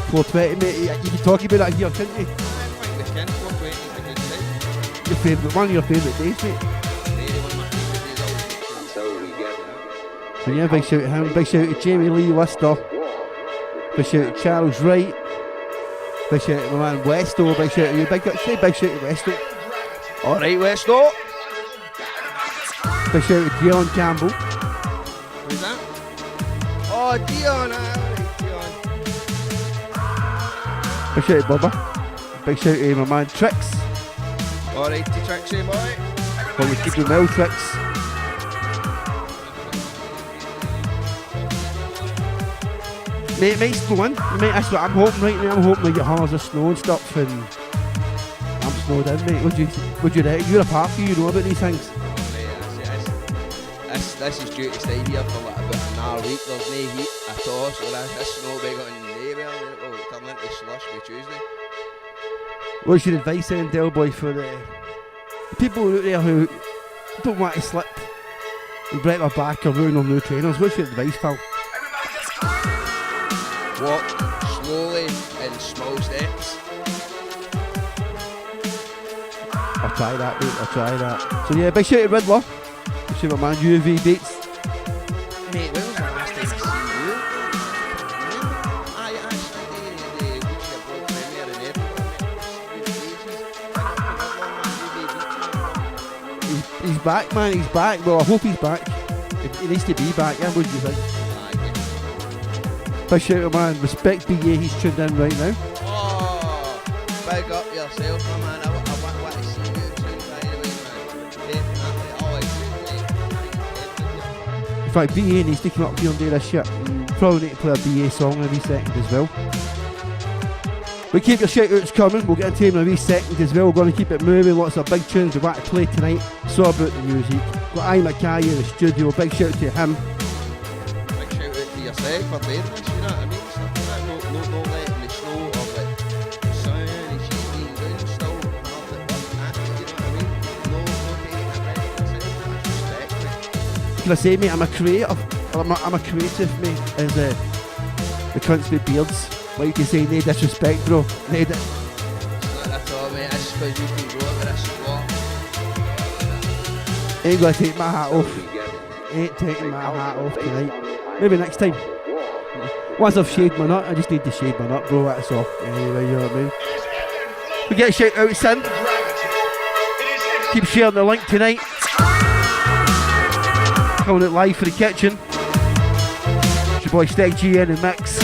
420, mate. You can talk about that here, couldn't you? Your favourite, one of your favourite days, mate. So yeah, big shout out to him. Big shout out to Jamie Lee Lister. Big shout out to Charles Wright. Big shout out to my man Westo. Big shout out to you. Big shout out to Westo. Alright, Westo. Big shout out to Dion Campbell. Who's that? Oh, Dion. Big shout out to Bubba. Big shout out to my man Trix. Alright, to Trixie, boy. Well, we keep doing well, Trix. Mate, it might snow in. Mate, that's what I'm hoping right now. I'm hoping we get hammers of snow and stuff, and I'm snowed in, mate. What do you reckon? You're a party, you know about these things. This is due to stay here for like about an hour week. There's no heat at all, so this snow will be going nowhere. It will turn into slush by Tuesday. What's your advice then, Del Boy, for the people out there who don't want to slip and break their back or ruin their new trainers? What's your advice, pal? Walk slowly in small steps. I I'll try that, mate, I'll try that. So yeah, big shout to Riddler. Big shout to my man UV Beats. Mate, when was the last time I seen you? I actually did the World Premiere in Edinburgh. He's back, man, he's back. Well, I hope he's back. He needs to be back, yeah, what do you think? Big shout out, man. Respect BA, he's tuned in right now. Oh, big up yourself, my man. I want to see you too, by the way, man. Definitely. Oh, In fact, BA needs to come up here and do this shit. Probably need to play a BA song in a wee second as well. But keep your shout outs coming, we'll get into them in a wee second as well. We're going to keep it moving, lots of big tunes we want to play tonight. So about the music. Got Aye Mackay in the studio, big shout out to him. Big shout out to yourself for doing this, you know what I mean? Stuff like that, no letting the show of like sound and shit being done still, and all that work at it, you know what I mean? No taking a break yourself, that's respect, mate. Can I say, mate, I'm a creative. I'm a creative, mate, as the cunts with beards. Like to say, no disrespect, bro. It's not at all, mate, that's because you can go over this spot. Ain't gonna take my hat off. Ain't taking my hat off tonight. Maybe next time. Once I've shaved my nut, I just need to shave my nut, bro, that's all. Anyway, you know what I mean? We get a shout out, Sin. Keep sharing the link tonight. Coming out live for the kitchen. It's your boy Steg G in the mix.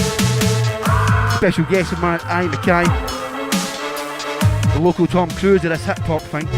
Special guest of mine, Aye Mackay. The local Tom Cruise of this hip hop thing.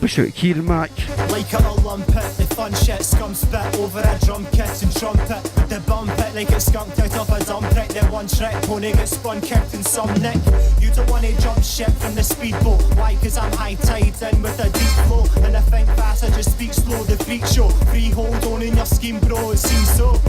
Shout out Ciaran Mac. Like a lump it, the fun shit scum spit over a drum kit and trumpet. The bump it like it's skunked out of a dump wreck. The one track pony gets spun, kicked in some neck. You don't wanna jump shit from the speedboat. Why? Cause I'm high tide in with a deep flow. And I think fast, I just speak slow, the freak show. Free hold on in your scheme, bro, it seems so.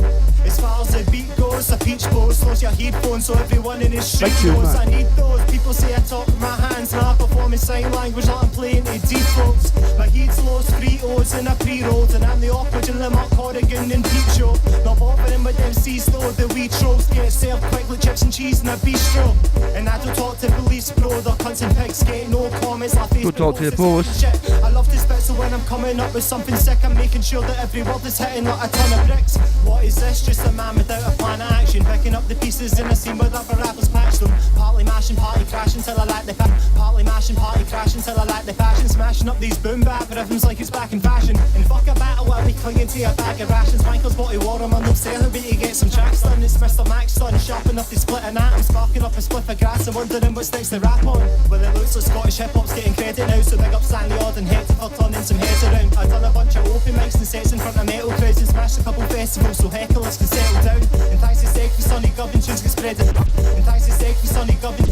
As far as the beat goes, a peach pose slows your headphones so everyone in his street knows I need those. People say I talk with my hands and I perform in sign language like I'm playing to defaults. My heat's lows, 3 O's and a pre-rolled, and I'm the awkward in Limerick, Corrigan and Peep Show. Not bothering with them C's though, the wee trolls get served quick with chips and cheese in a bistro. And I don't talk to police, bro, they're cunts and pigs, get no comments like Facebook. Don't talk to the boss. I love to spit, so when I'm coming up with something sick, I'm making sure that every word is hitting like a ton of bricks. What is this? Just a man without a plan of action, picking up the pieces in a scene where other rappers patch them. Partly mashing, party crashing till I like the partly mashing, party crashing till I like the passion. Smashing up these boom bap rhythms like it's back in fashion. And fuck a battle while we clinging to a bag of rations. Michael's body war, I'm on them sailing, but you get some tracks done. It's Mr. Max done, sharp enough to split an atom, sparking up a spliff of grass and wondering what sticks to rap on. Well, it looks like Scottish hip hop's getting credit now, so big up Sandy Odd and Hector for turning some heads around. I've done a bunch of open mics and sets in front of metal crowds and smashed a couple festivals so hecklers can settle down. And thanks to Steg for Sonny Gubbin, tunes get spread it. And thanks to Steg for Sonny Gubbin.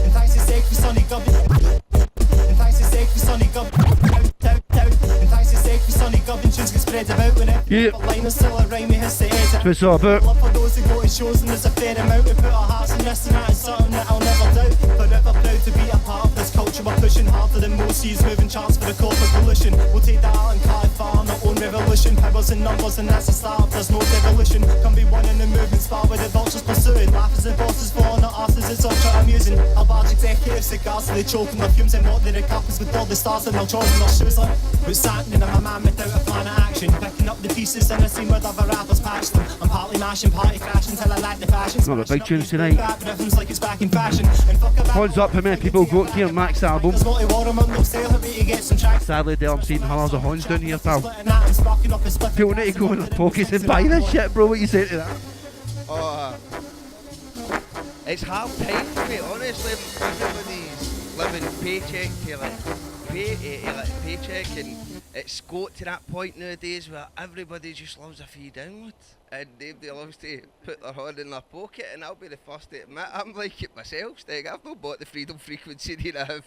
And thanks to Steg for Sonny Gubbin. And thanks to Steg for Sonny Gubbin. And thanks to Steg for Sonny Gubbin, tunes get spread about when every line is still a rhyme, it has to edit. That's what it's all about. Love for those who go to shows and there's a fair amount who put our hearts in this and that is something that I'll never doubt. Forever proud to be a part of this culture, we're pushing harder than most seas, moving charts for the corporate pollution. We'll take that art and carve far, our own revolution. Powers and numbers and that's the start, there's no devolution. Can be one in the movement, spar with the vultures pursuing. Laugh as the bosses falling at asses, it's ultra amusing. Our large executives, cigars, so they choke on their fumes and what they recouples with all the stars and their jaws and their shoes like. What's happening? I'm a man without a plan of action, picking up the pieces in a scene where other rappers patch them. I'm partly mashing, party crashing till I like the fashion. Not a big tunes tonight. Like it's back in fashion. Points up how many people got Ciaran Mac's album. Sadly, I'm seeing hundreds of horns down here, pal. People need to go in their pockets and buy this shit, bro. What you say to that? Oh, it's hard times, mate. Honestly, everybody's living paycheck to like paycheck, and it's got to that point nowadays where everybody just loves a free download and nobody loves to put their hand in their pocket, and I'll be the first to admit I'm like it myself, Steg. I've not bought the Freedom Frequency that I have.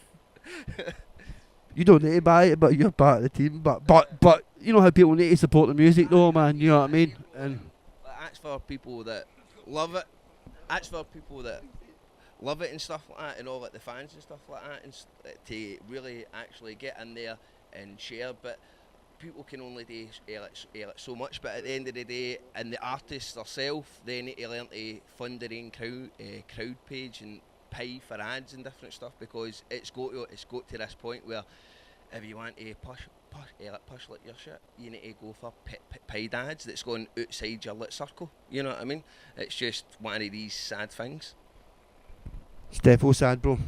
You don't need to buy it, but you're part of the team. But you know how people need to support the music though, man, you know what I mean? And that's for people that love it. That's for people that love it and stuff like that, and all like the fans and stuff like that, and to really actually get in there and share. But people can only do it so much. But at the end of the day, and the artists themselves, they need to learn to fund their own crowd page and pay for ads and different stuff, because it's got to this point where if you want to push like your shit, you need to go for paid ads that's going outside your lit circle. You know what I mean? It's just one of these sad things. it's defo sad, bro.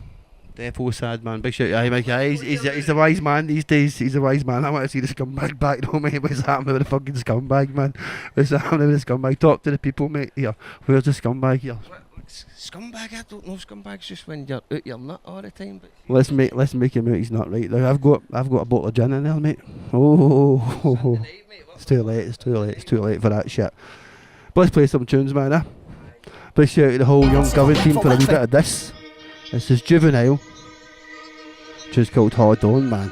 Defo sad, man. Big shout to Aye Mackay. He's a wise man these days. He's a wise man. I want to see the scumbag back though, mate. What's happening with the fucking scumbag, man? What's happening with the scumbag? Talk to the people, mate. Here, where's the scumbag here? Scumbag? I don't know. Scumbag's just when you're out your nut all the time. But Let's make him out. He's not right. Like, I've got a bottle of gin in there, mate. Oh, it's too late. It's too late for that shit. But let's play some tunes, man. Big shout out to the whole Young Govern team for a wee bit of this. This is Guvanile. Just called Hard On, man.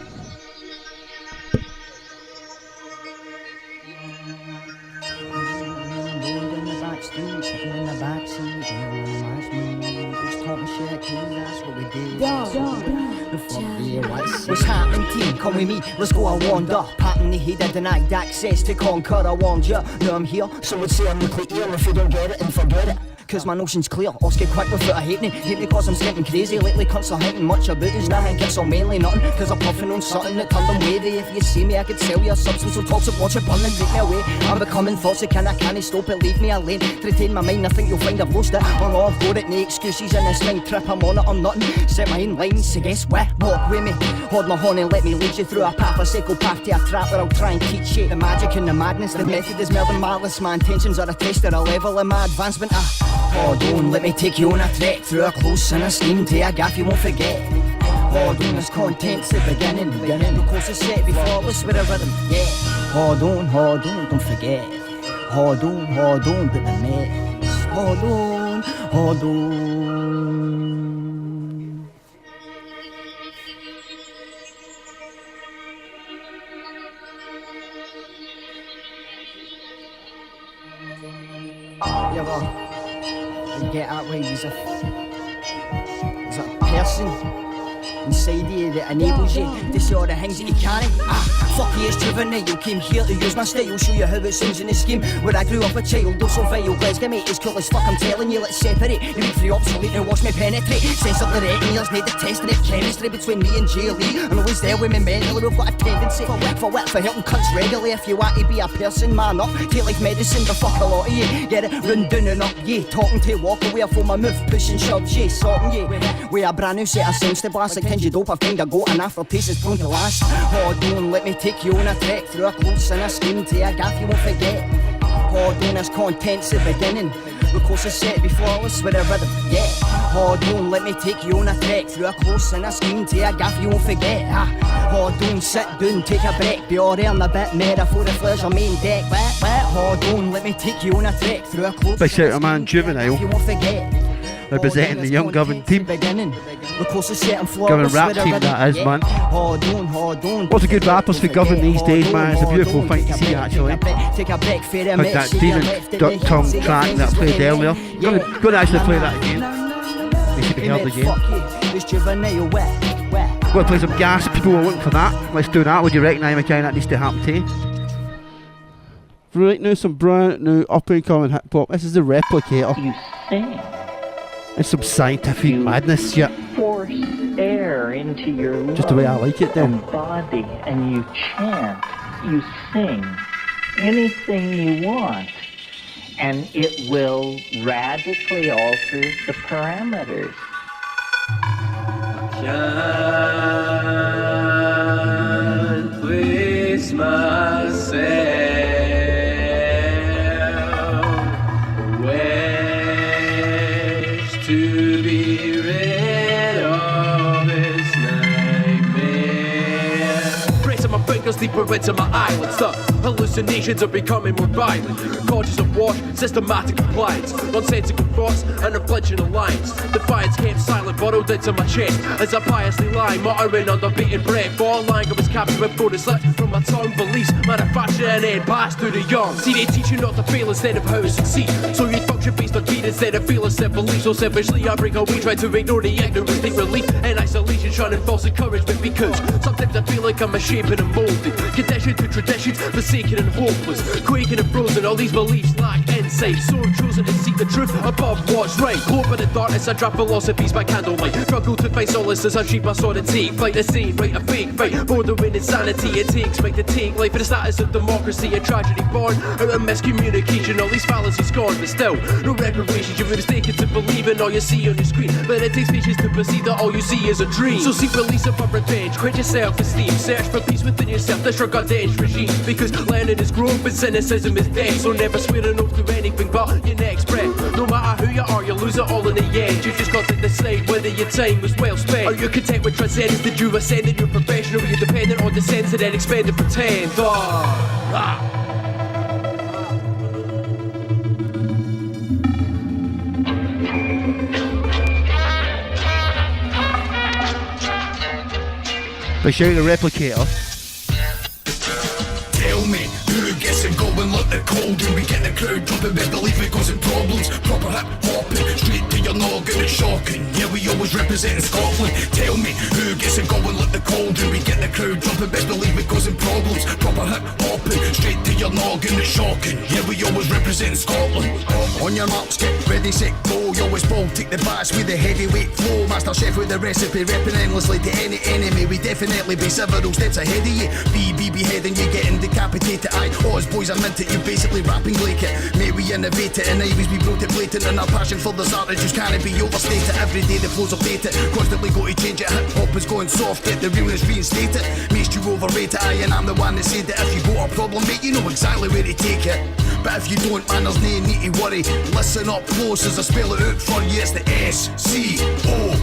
What's happening, team? Come with me, let's go and wander. Patting the head, I denied access to conquer. I warned ya, now I'm here. Some would say I'm Replicator. If you don't get it, then forget it. Cause my notion's clear, I'll get quick without a hating. Hate me cause I'm getting crazy. Lately cunts are hinting much about us. Now I think it's all mainly nothing. Cause I'm puffing on something that turned them wavy. If you see me I could sell you a substance. So toxic, watch it burn and take me away. I'm becoming toxic and I can't stop it. Leave me alone, to retain my mind. I think you'll find I've lost it. Oh no, I've got it, no excuses in this mind trip. I'm on it or nothing, set my own lines. So guess what, walk with me. Hold my horn and let me lead you through a path. A psychopath to a trap where I'll try and teach you the magic and the madness. The method is more than malice. My intentions are a test of a level of my advancement. Hold on, let me take you on a trek through a close and a scheme to a gaff you won't forget. Hold on, there's content's the beginning. The course is set before us with a rhythm, yeah. Hold on, don't forget. Hold on, but the mess. Hold on. Yeah, well, get that way, there's a person inside you that enables you to see all the things that you can't. Fuck you, it's Juvenile. You came here to use my style, show you how it seems in the scheme. Where I grew up a child, though so vile. Let's get me, it's cool as fuck, I'm telling you, let's separate. You need free obsolete, now watch me penetrate. Sense up the retinas, need the test of the chemistry between me and J-Lee. I'm always there with me mentally, we've got a tendency for helping cunts regularly. If you want to be a person, man up. Take like medicine, the fuck a lot of you. Get it, run down and up, yeah. Talking to walk away from my move, pushing shoves, yeah. Sorting, yeah. We a brand new set of sounds to blast. Like Kenji dope, I've kinda got an aftertaste is prone to last. Hold on, let me take you on a trek through a close and a scheme to a gaff you won't forget. Hold on, there's content's the beginning. The course is set before us with a rhythm, yeah. Hold on, let me take you on a trek through a close and a scheme to a gaff you won't forget. Hold on, sit down, take a break. Be all a bit more before the flares your main deck. Hold on, let me take you on a trek through a close. Big shout out to man Guvanile, representing the Young Govern team. Govern rap team that is, man. Lots of good rappers for Govern these days, man. It's a beautiful thing to see, actually. Heard that Demon Tongue track that I played earlier. Gonna actually play that again. It should be heard again. Gonna play some Gasp, people are looking for that. Let's do that. Would you reckon, Aye Mackay, that needs to happen to you? Right now, some brand new up and coming hip hop. This is the Replicator. You sing. It's some scientific madness shit. Force air into your lungs. Just the way I like it, then. And body, and you chant, you sing, anything you want, and it will radically alter the parameters. Can't please myself. To be rid of this nightmare. Bracing my fingers deeper into my islands. The hallucinations are becoming more violent. Conscious of war, systematic compliance, nonsensical thoughts, and a flinching alliance. Defiance came silent, burrowed into my chest as I piously lie, muttering under beaten breath. All language was captured before it slipped from my tongue. Beliefs manufactured and then passed through the young. See, they teach you not to fail instead of how to succeed, so you function based on fear instead of feeling set beliefs. So selfishly I break away, try to ignore the ignorance, take relief in isolation, trying to false encouragement. Because sometimes I feel like I'm misshapen and molded, conditioned to traditions, forsaken and hopeless, quaking and frozen. All these beliefs lack insight, so I've chosen to seek the truth above what's right. Caught in the darkness, I drop philosophies by candlelight, struggle to find solace as I sheep my sword and take. Fight the same, right a fake fight, bordering insanity it takes. Make the take life for the status of democracy, a tragedy born out of miscommunication. All these fallacies gone, but still no reparations. You've been mistaken to believe in all you see on your screen, but it takes patience to perceive that all you see is a dream. So seek release above revenge, quench your self-esteem, search for peace within yourself, disregard the edge regime, because learning is growth and cynicism is death. So never swear an oath to anything but your next breath. No matter who you are, you'll lose it all in the end. You just got to decide whether your time was well spent. Are you content with transcendence? Did you ascend in your profession, or are you dependent on the sense and then expend and pretend? Big shout out to Replicator. Tell me, who gets it going like the Cauldron? We get the crowd jumping, best believe it causing problems. Proper hip hopping, straight to your noggin, it's shocking. Yeah, we always representing Scotland. Tell me, who gets it going like the Cauldron? We get the crowd jumping, best believe it causing problems. Proper hip hopping, straight to your noggin, it's shocking. Yeah, we always representing Scotland. On your marks, get ready, set, go. You always bold, take the bass with the heavyweight flow. Master chef with the recipe, repping endlessly to any enemy. We definitely be several steps ahead of you. Be beheading you, getting decapitated. Aye, all us boys are minted, you basically rapping like it. May we innovate it, and always we brought it blatant. And our passion for this art, it just can't be overstated. Every day the flow's updated, constantly got to change it. Hip hop is going soft, get the realness reinstated. Makes you overrate it, aye, and I'm the one that said that. If you got a problem, mate, you know exactly where to take it. But if you don't, man, there's no need to worry. Listen up close as I spell it out for you. It's the S-C-O-T-L-A-N-D.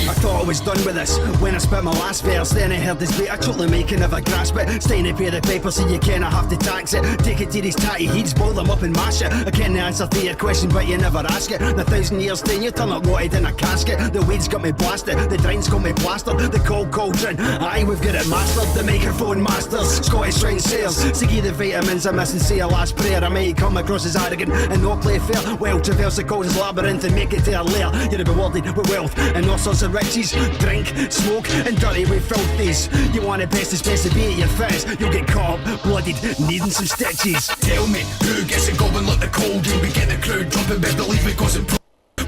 I thought I was done with this when I spit my last verse. Then I heard this beat, I totally make it, never grasp it. Stain a pair of paper so you kinda have to tax it. Take it to these tatty heads, boil them up and mash it. I can't answer to your question but you never ask it. In 1,000 years then you turn up rotted in a casket. The weed's got me blasted, the drink's got me plastered. The cold cauldron, aye we've got it mastered. The microphone masters, Scottish Shrine Sayers. So give the vitamins I'm missing, say a last prayer. I might come across as arrogant and not play fair. Well, traverse the Cauldron's labyrinth and make it to a lair. You're bewildered with wealth and all sorts of riches. Drink, smoke and dirty with filthies. You want the best, especially be at your fest. You'll get caught up, bloodied, needing some stitches. Tell me, who gets it going like the Cauldron? We get the crowd jumping, best believe it causing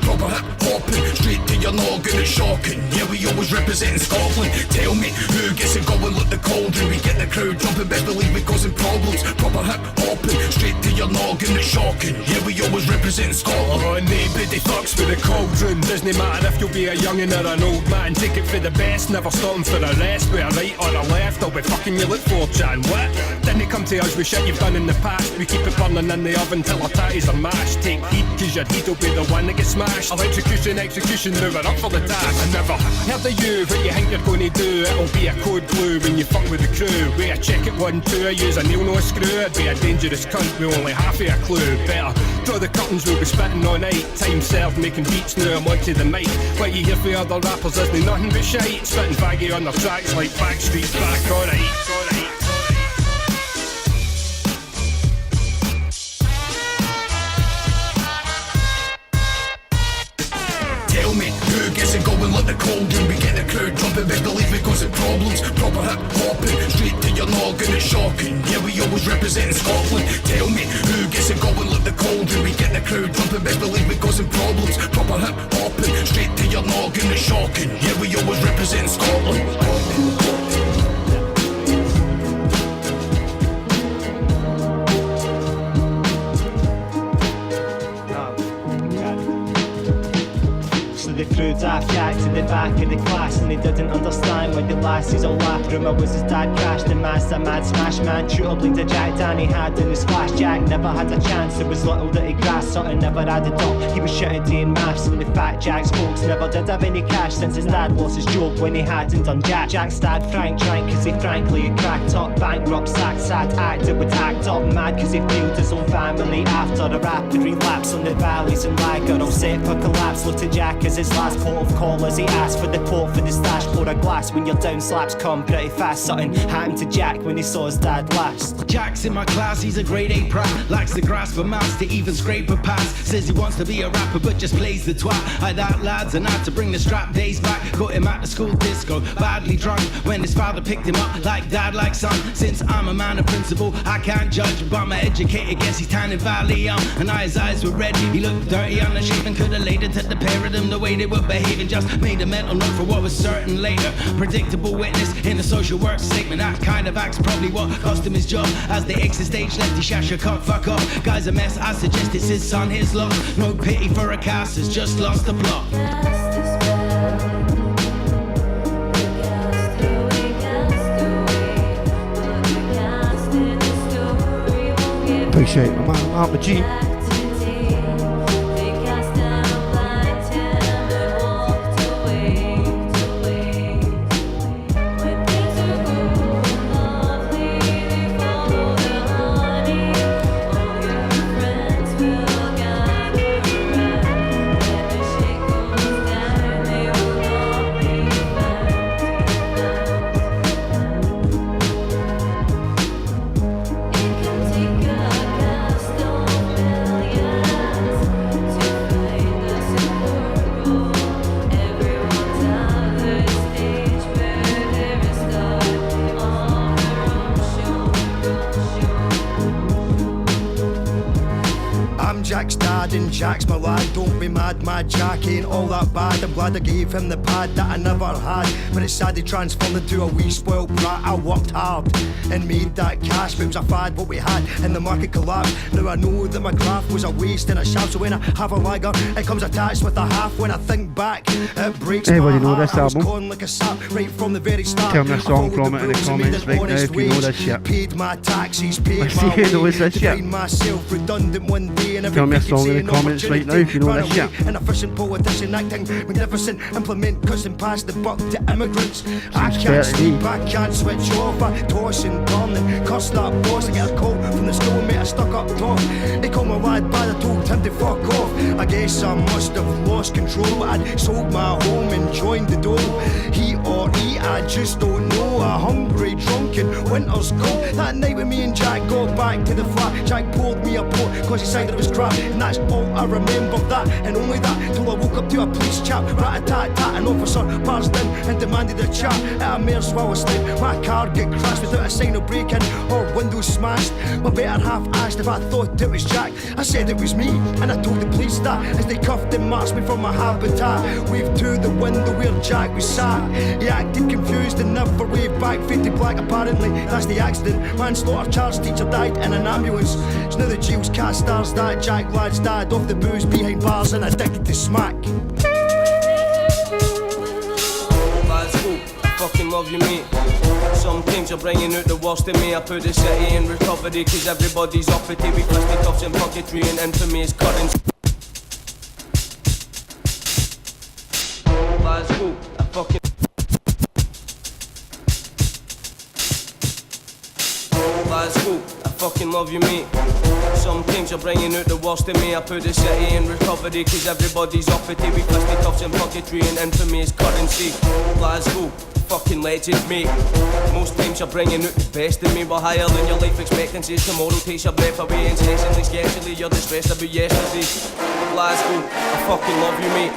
proper hip hopping, straight to your noggin, it's shocking. Yeah, we always representing Scotland. Tell me, who gets it going like the Cauldron? We get the crowd jumping, best believe it causing problems. Proper hip hopping, straight to your noggin, it's shocking. Yeah, we always representing Scotland. Oh, nobody fucks with the Cauldron. Doesn't matter if you'll be a youngin' or an old man. Take it for the best, never stopping for the rest. With a right or a left, I'll be fucking you look for, Jan. What? Didn't come to us with shit you've done in the past. We keep it burning in the oven till our tatties are mashed. Take heat, cause your heat will be the one that gets smashed. Electrocution, execution, now we're up for the task. I never heard of you, what you think you're going to do. It'll be a code blue when you fuck with the crew. We a check it 1, 2, I use a nail, no a screw. It'd be a dangerous cunt with only half of a clue. Better draw the curtains, we'll be spitting all night. Time served, making beats, now I'm onto the mic. What you hear for other rappers isn't nothing but shite. Spitting faggy on their tracks like Backstreet's back, alright. Tell me, who gets it going like the Cauldron? We get the crowd jumping, best believe it causing problems. Proper hip hopping, straight to your noggin, it's shocking. Yeah, we always representing Scotland. Tell me, who gets it going like the Cauldron? We get the crowd jumping, best believe it causing problems. Proper hip hopping, straight to your noggin, it's shocking. Yeah, we always representing Scotland. the crew daft Jack to the back of the class, and they didn't understand when the lassies all laughed. Rumour was his dad crashed and man's a mad smash man. Shooter bleed the Jack Danny had in the splash. Jack never had a chance, it was little that he grasped. Something never added up, he was shitting D in maths, and the fat Jack's folks never did have any cash since his dad lost his job when he hadn't done Jack. Jack's dad Frank drank cause he frankly had cracked up. Bankrupt, sacked, sad actor would act up mad cause he failed his own family after a rapid relapse on the valleys and lager. All set for collapse, looked at Jack as his last port of call as he asked for the port for the stash. Pour a glass when you're down, slaps come pretty fast. Something happened to Jack when he saw his dad last. Jack's in my class, he's a grade A prat. Lacks the grasp of mouse to even scrape a pass. Says he wants to be a rapper but just plays the twat. I that lads and had to bring the strap days back. Caught him at the school disco, badly drunk, when his father picked him up like dad like son. Since I'm a man of principle, I can't judge, but my educated guess he's tan in Valley and his eyes were red. He looked dirty, unshaven, could have laid it to the pair of them the way they were behaving. Just made a mental note for what was certain later. Predictable witness in the social work statement. That kind of act's probably what cost him his job. As they exit stage left, he shasha cut fuck up. Guy's a mess, I suggest it's his son, his loss. No pity for a cast, has just lost the plot. Appreciate my man Mark G. Jack's dad and Jack's my lad. Don't be mad, mad Jack ain't all that bad. I'm glad I gave him the pad that I never had, but it's sad he transformed into a wee spoiled brat. I worked hard and made that cash, but it was a fad what we had and the market collapsed. Now I know that my craft was a waste and a shaft, so when I have a lager it comes attached with a half. When I think back it breaks Everybody my know heart. this I was album. gone like a sap right from the very start. Tell me a song from it in the comments right now if you know this shit. Paid my taxes, paid I see my who knows way this to shit. find myself redundant one day and Tell me a everything song in the saying comments right now if you know this shit. an efficient politician acting magnificent, implement cussing past the buck to immigrants. I can't sleep, I can't switch off, I toss and turn and cuss that boss. I get a call from the store, mate, I stuck up top. They called my lad bad, I told him to fuck off. I guess I must have lost control, but I'd sold my home and joined the door. He or he, I just don't know. A hungry, drunken, winter's cold. That night when me and Jack got back to the flat, Jack poured me a port cause he decided it was crap, and that's all I remember, that and only that, till I woke up to a police chap. Rat-a-tat-tat, an officer barged in and demanded a chat. At a mare's swallow step, my car get crashed without a sign of break-in or windows smashed. My better half asked if I thought it was Jack. I said it was me, and I told the police that as they cuffed and marched me from my habitat. Waved to the window where Jack was sat. He acted confused and never waved back. Faded black apparently, that's the accident. Manslaughter charge, teacher died in an ambulance. So now the jail's cast stars that Jack lad's dad off the booze behind bars and addicted to smack. Lads, cool, I fucking love you, mate. Sometimes you're bringing out the worst in me. I put the city in recovery cause everybody's uppity. We fisticuffs and pucketry and infamy is currency. Lads, cool, I fucking Lads, cool, I fucking love you, mate. Sometimes you're bringing out the worst in me. I put the city in recovery cause everybody's uppity. We fisticuffs and pucketry and infamy is currency. Glasgow, fucking legend, mate. Most times you're bringing out the best in me. We're higher than your life expectancy. Tomorrow takes your breath away incessantly. Scarcely you're distressed about yesterday. Glasgow, I fucking love you, mate.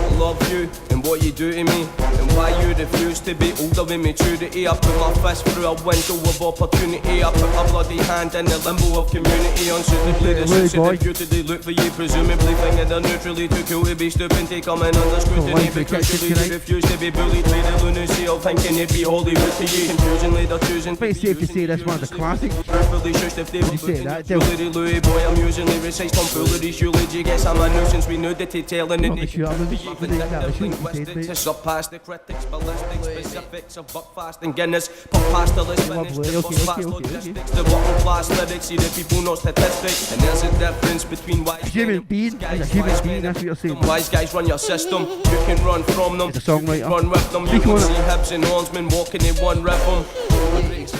I love you and what you do to me, and why you refuse to be older with maturity. I put my fist through a window of opportunity. I put a bloody hand in the limbo of community. Unsuitably, the suits of reputedly look for you, presumably thinking they're neutrally too cool to be stupid, to come in under scrutiny. But crucially, you refuse to be bullied by the lunacy of thinking it'd be Hollywood to you. Confusingly, they're choosing It's safe to say that's one of the classics. Truthfully shushed if they were booting Louie boy, I'm usually recite tomfoolery. Surely do you guess I'm a nuisance? We nudity telling it. To surpass the critics, ballistic specifics of buckfast and Guinness. Pop past the list, finish the bus fast logistics. The bottom class lyrics, see the people, no statistics. And there's a difference between wise guys run your system. You can run from them, you can run with them. You can see hips and hornsmen walking in one rhythm.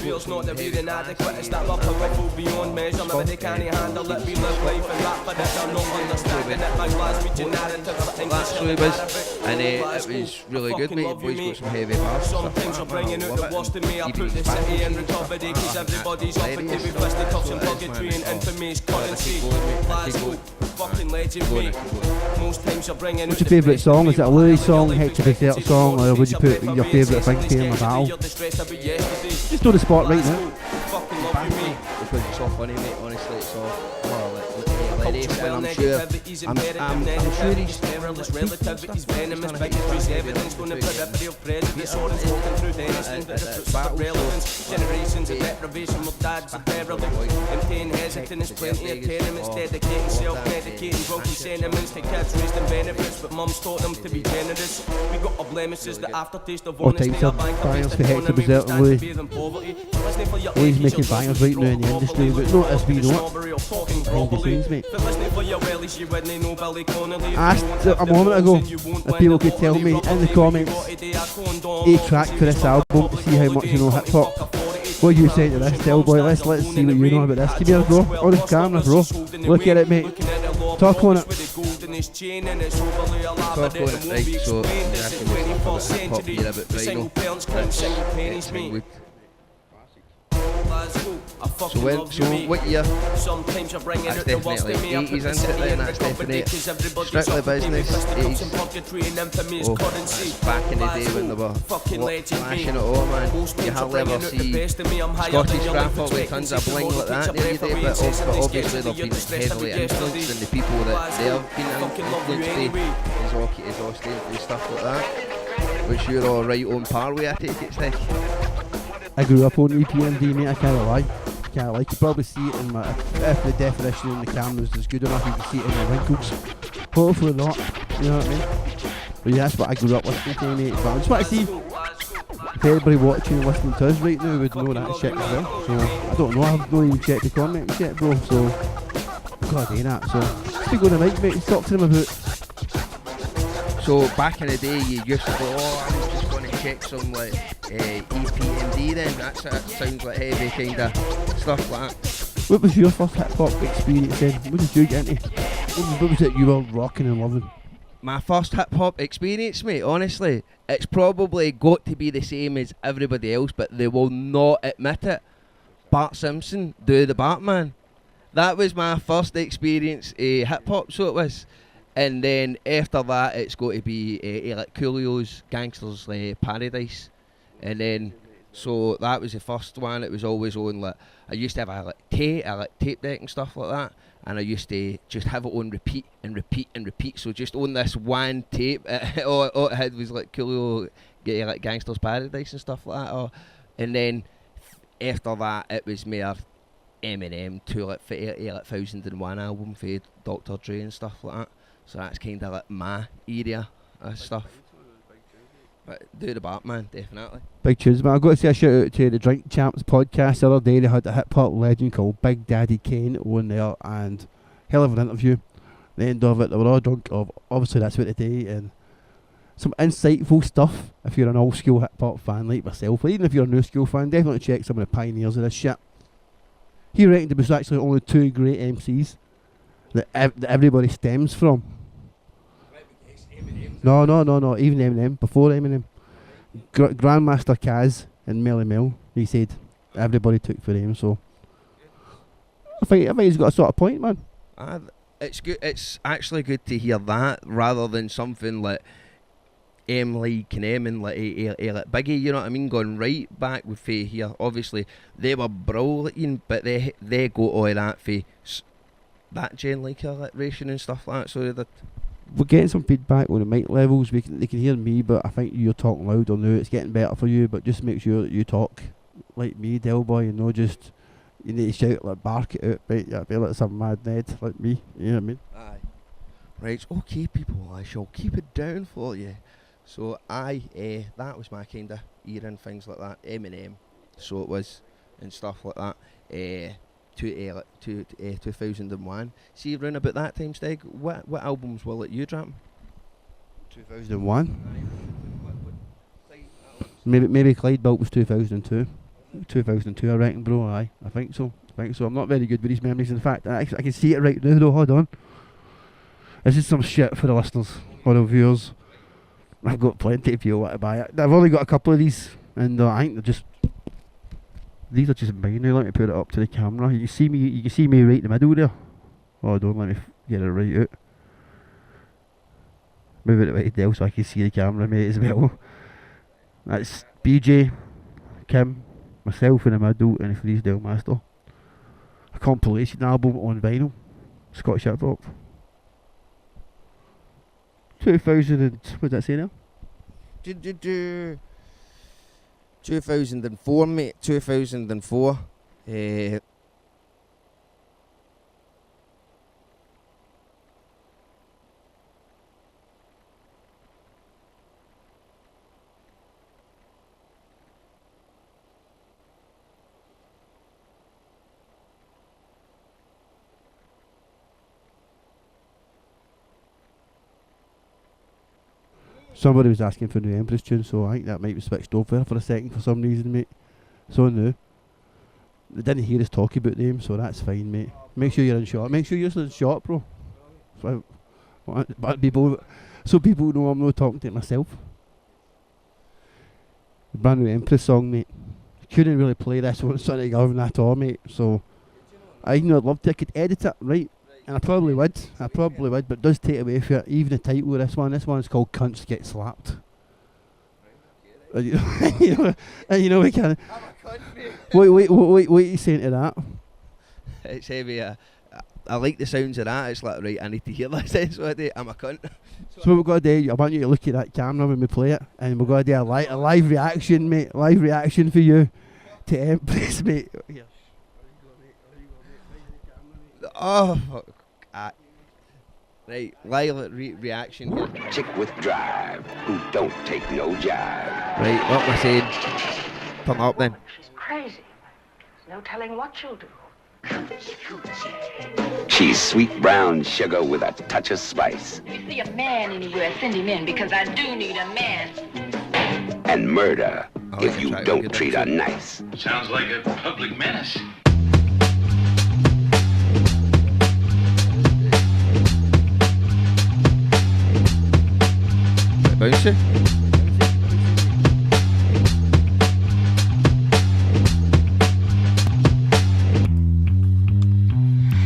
Feels not that we're inadequate. It's that upper rifle beyond measure. Maybe they can't handle it. We live life and rap, but they're not understanding it. My glass reaching narrative for English and and it was really good, mate. The boys got some heavy bars. Sometimes I'm bringing out the worst in me. I put the city in recovery because everybody's offered to be fisticuffs and purgatory and infamy's currency. Glasgow, fucking legend, mate. Most times you're bringing out what's your favourite song? Is it a Louie song, Hector Desert song, or would you put your favourite thing for in a battle? Just do the spot right now. Because it's so funny, mate, honestly, it's all hilarious, and I'm sure he's relativity's venomous bigotry's evidence going to peripheral prejudice orange walking through Denison relevance generations of deprivation with dads of derelict emptying hesitance plenty of tenements dedicating self-medicating broken sentiments to kids raised in benefits but mums taught them to be generous we got our blemishes the aftertaste of honesty types of bangers for Hector Desert and Louie. Louie's making bangers right now in the industry, but not as we know it. Behind the scenes, mate. I asked a moment ago if people could tell me in the comments a track for this album to see how much you know hip hop. What you say to this, tell boy? Let's see what you know about this. Come here, bro. On the camera, bro. Look at it, mate. Talk on it. Talk on it, right? So you're asking me about hip hop here about Rhino. So what year? That's definitely 80s, isn't it? Then that's definitely Strictly Business, 80s. Oh, that's back in the day when they were flashing it all, man. You hardly ever see Scottish rap up with tons of bling like that the other day, but obviously they've been heavily influenced in the people that they've been influenced by, as Austin and stuff like that. Which you're all right on par with, I take it, Steg. I grew up on EPMD, mate, I can't lie. You can probably see it in my, if the definition in the cameras is good enough, you can see it in my wrinkles. Hopefully not, you know what I mean? But yeah, that's what I grew up listening to, mate. But I just want to see if anybody watching and listening to us right now would know that shit as well. So, I don't know, I've not even checked the comments yet, bro, so I've got to do that. So, speak on the mic, mate, talk to them about. So, back in the day, you used to go, oh, I'm just going to check some, like, EPMD then, that sounds like heavy kind of stuff like that. What was your first hip hop experience then? What did you get into? What was it you were rocking and loving? My first hip hop experience, mate, honestly, it's probably got to be the same as everybody else, but they will not admit it. Bart Simpson, Do the Batman. That was my first experience hip hop, so it was. And then after that, it's got to be like Coolio's Gangsters Paradise. And then, so that was the first one. It was always on, like, I used to have a tape deck and stuff like that. And I used to just have it on repeat and repeat and repeat. So just on this one tape, all it had was like Coolio, like Gangsters Paradise and stuff like that. And then after that, it was more Eminem to like 1001 album for Dr. Dre and stuff like that. So that's kind of like my area of stuff. But Do the Batman, definitely. Big tunes, man. I've got to say a shout out to the Drink Champs podcast the other day. They had a hip hop legend called Big Daddy Kane on there, and hell of an interview. The end of it, they were all drunk. Obviously, that's what they do, and some insightful stuff. If you're an old school hip hop fan like myself, or even if you're a new school fan, definitely check some of the pioneers of this shit. He reckoned there was actually only two great MCs that everybody stems from. No, even Eminem, before Eminem. Grandmaster Caz and Melly Mel, he said everybody took for him, so I think he's got a sort of point, man. It's good. It's actually good to hear that, rather than something like like and M and like Biggie, you know what I mean, going right back with Faye here. Obviously they were brilliant, but they go all that for that gen like alliteration and stuff like that, so that we're getting some feedback on the mic levels. They can hear me, but I think you're talking loud. I know it's getting better for you, but just make sure that you talk like me, Del Boy, and not just you need to shout like bark it out, right? Yeah, be like some mad Ned like me. You know what I mean? Aye. Right, okay people, I shall keep it down for you. So aye, that was my kind of era and things like that. Eminem, so it was, and stuff like that. 2001. See around about that time, Steg, what albums will it you drop? 2001. Maybe Clyde Built was 2002. 2002, I reckon, bro. Aye, I think so. I'm not very good with these memories. In fact, I can see it right now. Though, hold on. This is some shit for the listeners or the viewers. I've got plenty if you want to buy it. I've only got a couple of these, and I think these are just mine now. Let me put it up to the camera. You can see me right in the middle there. Oh, don't let me get it right out. Move it right there so I can see the camera, mate, as well. That's BJ, Kim, myself in the middle, and the Freesdale Master. A compilation album on vinyl. Scottish Hip Hop. 2000 and what did I say now? 2004, mate. 2004. Somebody was asking for a new Empress tune, so I think that might be switched over for a second for some reason, mate. So new. They didn't hear us talk about them, so that's fine, mate. Make sure you're in shot. Make sure you're in shot, bro. So people know I'm not talking to myself. The brand new Empress song, mate. Couldn't really play this one Sunday Government at all, mate. So I know I'd love to. I could edit it, right? And I probably would, but it does take away from it. Even the title of this one's called Cunts Get Slapped. And you know we can. What are you saying to that? It's heavy. I like the sounds of that. It's like, right, I need to hear this. So I'm a cunt. So what we've got to do, I want you to look at that camera when we play it, and we're going to do a live reaction, mate. Live reaction for you to Empress, mate. Here. Oh, fuck. Right, live reaction here. Chick with drive, who don't take no jive. Right, what am I saying? Turn up then. She's crazy. There's no telling what she'll do. She's sweet brown sugar with a touch of spice. If you see a man anywhere, send him in, because I do need a man. And murder if you don't treat her nice. Sounds like a public menace. Bouncy.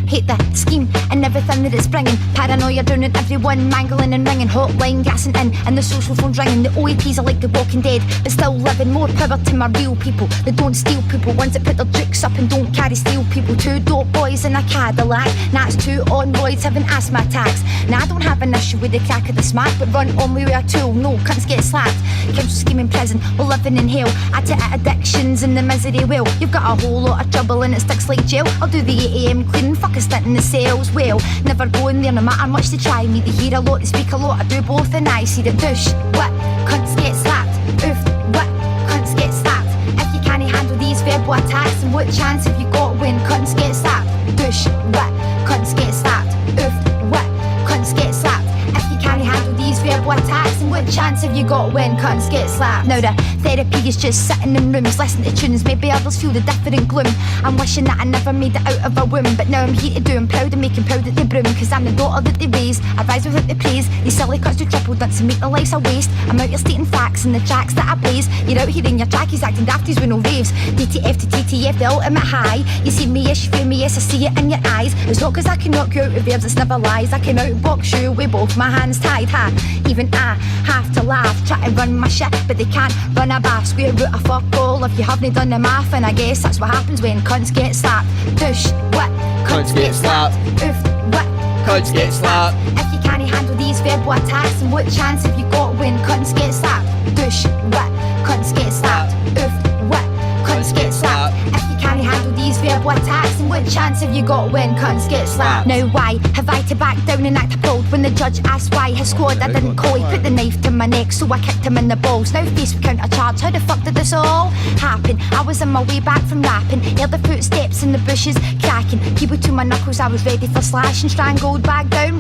Hate the scheme and everything that it's bringing. Paranoia drowning everyone, mangling and ringing. Hotline gassing in and the social phones ringing. The OEPs are like the Walking Dead, but still living. More power to my real people. They don't steal people, ones that put their jukes up and don't carry steel people. 2 dope boys in a Cadillac, now it's 2 on roids having asthma attacks. Now I don't have an issue with the crack of the smack, but run on me with a tool, no cunts get slapped. Kids scheming prison, we're living in hell. Add to it addictions and the misery well. You've got a whole lot of trouble and it sticks like jail. I'll do the 8 AM cleaning, fuck a stint in the cells. Well, never going there no matter much they try me. They hear a lot, they speak a lot, I do both and I see the douche. What? Cunts get slapped. Oof. What? Cunts get slapped. If you can't handle these verbal attacks, then what chance have you got when cunts get slapped? Douche. What? Cunts get slapped. Oof. What? Cunts get slapped. If you can't handle these verbal attacks, then what chance have you got when cunts get slapped? Now the Therapy is just sitting in rooms, listening to tunes. Maybe others feel the different gloom. I'm wishing that I never made it out of a womb, but now I'm here to do. I'm proud of making proud that they broom, cause I'm the daughter that they raise. I rise without the praise. These silly cuts do triple dance and make their lives a waste. I'm out here stating facts and the tracks that I blaze. You're out here in your trackies acting dafties with no raves. DTF to TTF, the ultimate high. You see me, yes, you feel me, yes, I see it in your eyes. It's not cause I can knock you out with verbs, it's never lies. I can outbox you with both my hands tied, ha. Even I have to laugh, try to run my shit, but they can't run a bar. Square root of fuck all if you haven't done the math. And I guess that's what happens when cunts get slapped. Dush, what? Cunts get slapped. Oof, what? Cunts get slapped. If you can't handle these verbal attacks, then what chance have you got when cunts get slapped? Dush, what? Cunts get slapped. Oof, what? Cunts get slapped. If you can't handle these verbal attacks, then what chance have you got when cunts get slapped? Now why have I to back down and act appalled when the judge asked why his squad I didn't call? He put the knife to my neck, so I kicked him in the balls. Now faced with counter charge, how the fuck did this all happen? I was on my way back from rapping, heard the footsteps in the bushes cracking. People to my knuckles, I was ready for slashing. Strangled, back down,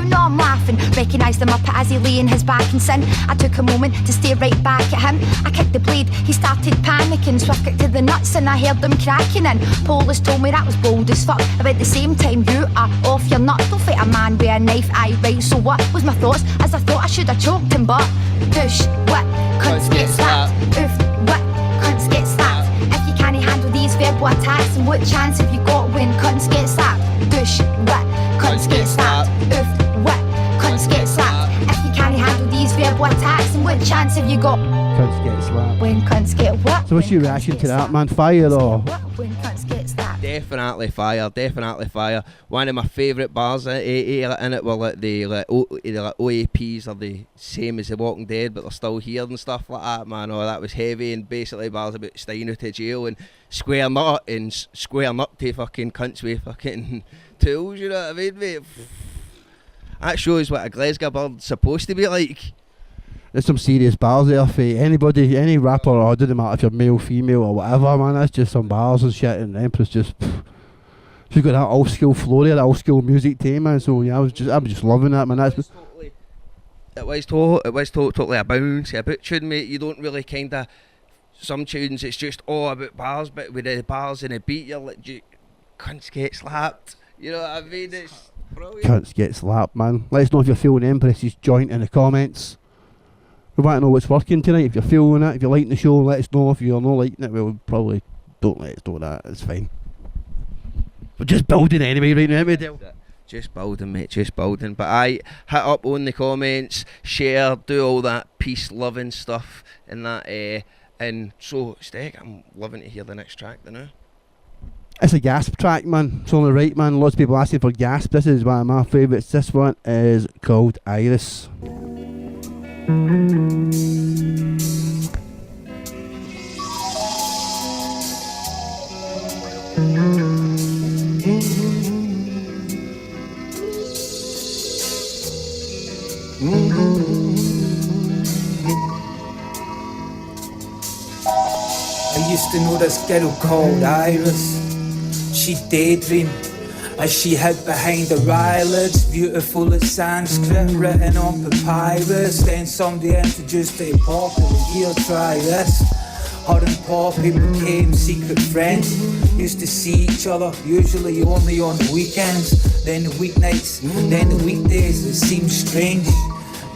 no I'm laughing. Recognised him up as he lay in his back in sin. I took a moment to stare right back at him. I kicked the blade, he started panicking. Swift kick to the nuts and I heard them cracking in. Police told me that was bold as fuck. About the same time you are off your nut. Don't fight a man with a knife, aye right. So what was my thoughts as I thought I should have choked him, but push, what? Cunts get slapped. Oof, what? Cunts get slapped. If you can't handle these verbal attacks, then what chance have you got when cunts get slapped? Push, what? Cunts get slapped. Oof, what? Cunts get slapped. If you can't handle these verbal attacks, then what chance have you got? Cunts get slapped. When cunts get what? So what's your reaction to that, man? Fire or? When cunts get slapped. Definitely fire, definitely fire. One of my favourite bars in it were like the OAPs are the same as The Walking Dead, but they're still here and stuff like that, man. Oh, that was heavy, and basically bars about staying out of jail and square nut to fucking cunts with fucking tools, you know what I mean, mate? That shows what a Glasgow bird's supposed to be like. There's some serious bars there for anybody, any rapper, or it doesn't matter if you're male, female, or whatever, man. That's just some bars and shit, and Empress just. She's got that old school flow there, that old school music team, man. So yeah, I was just loving that, man. That's It was totally a bounce, a boot tune, mate. You don't really kind of. Some tunes it's just all about bars, but with the bars and the beat, you're like, cunts get slapped. You know what I mean? It's brilliant. Cunts get slapped, man. Let us know if you're feeling Empress's joint in the comments. We want to know what's working tonight. If you're feeling it, if you're liking the show, let us know. If you're not liking it, we'll probably don't let us know that. It's fine. We're just building anyway right now, mate. Just building, mate, just building. But I hit up on the comments, share, do all that peace-loving stuff and that. And so, Steg, I'm loving to hear the next track, don't I? It's a Gasp track, man. It's only right, man. Lots of people asking for Gasp. This is one of my favourites. This one is called Iris. I used to know this girl called Iris. She daydreamed as she hid behind her eyelids, beautiful as Sanskrit written on papyrus. Then somebody introduced her to Poppy, here try this. Her and Poppy became secret friends. Used to see each other, usually only on weekends. Then the weeknights, then the weekdays, it seemed strange.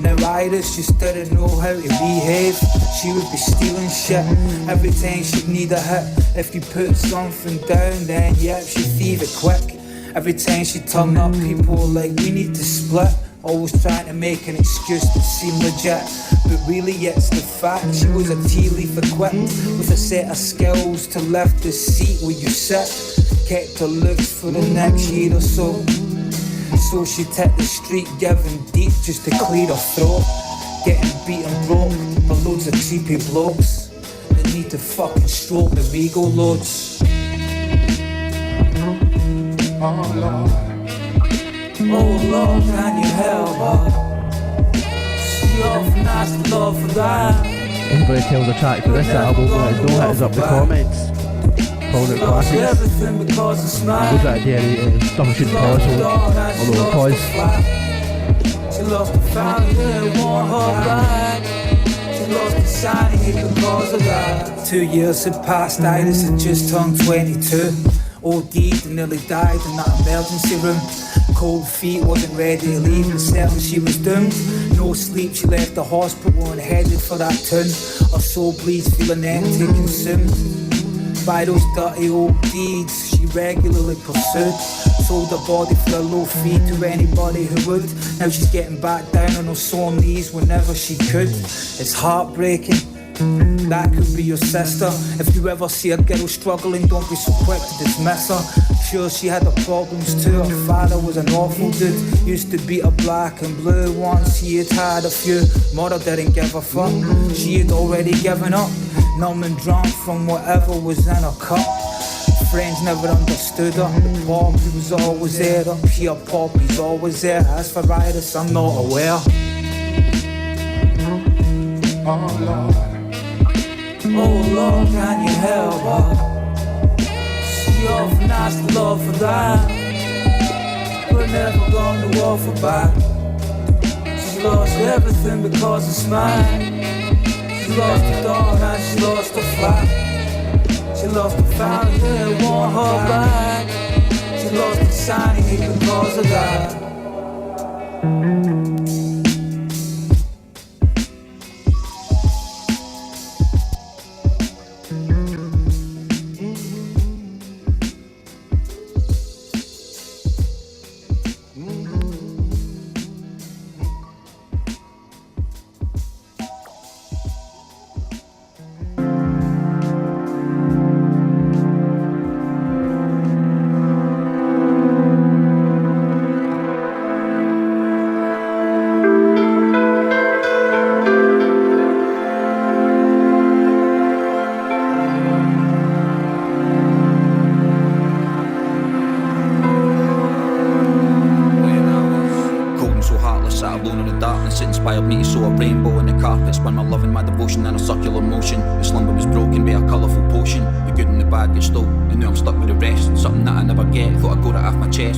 Now Iris just didn't know how to behave. She would be stealing shit every time she'd need a hit. If you put something down, then yep, she'd thieve it quick. Every time she turned up, people were like, we need to split. Always trying to make an excuse that seemed legit, but really it's the fact she was a tea leaf equipped with a set of skills to lift the seat where you sit. Kept her looks for the next year or so. So she'd hit the street giving deep just to clear her throat. Getting beaten broke by loads of creepy blokes that need to fucking stroke the ego loads. Oh Lord, can you help her? She often asks the Lord for that. Anybody tells a track for this album, let us know, hit us up the comments. Calling it classics. Was that dairy stuff I shouldn't pause on, although pause. She loves the family, want her back. She lost insanity because of that. 2 years had passed, Iris had just turned 22. OD'd and nearly died in that emergency room. Cold feet, wasn't ready to leave, and certain she was doomed. No sleep, she left the hospital and headed for that town. Her soul bleeds, feeling empty, consumed by those dirty old deeds she regularly pursued. Sold her body for a low fee to anybody who would. Now she's getting back down on her sore knees whenever she could. It's heartbreaking. That could be your sister. If you ever see a girl struggling, don't be so quick to dismiss her. Sure, she had her problems too. Her father was an awful dude. Used to beat her black and blue. Once he had had a few. Mother didn't give a fuck. She had already given up, numb and drunk from whatever was in her cup. Friends never understood her. The poppy was always there. The pure poppy's always there. As for Iris, I'm not aware. Oh Lord, oh Lord, can you help her? She often asked the Lord for that, but never gone to war for back. She's lost everything because of smile. She lost her dog and she lost her flat. She lost her family, they want her back. She lost her sanity because of that.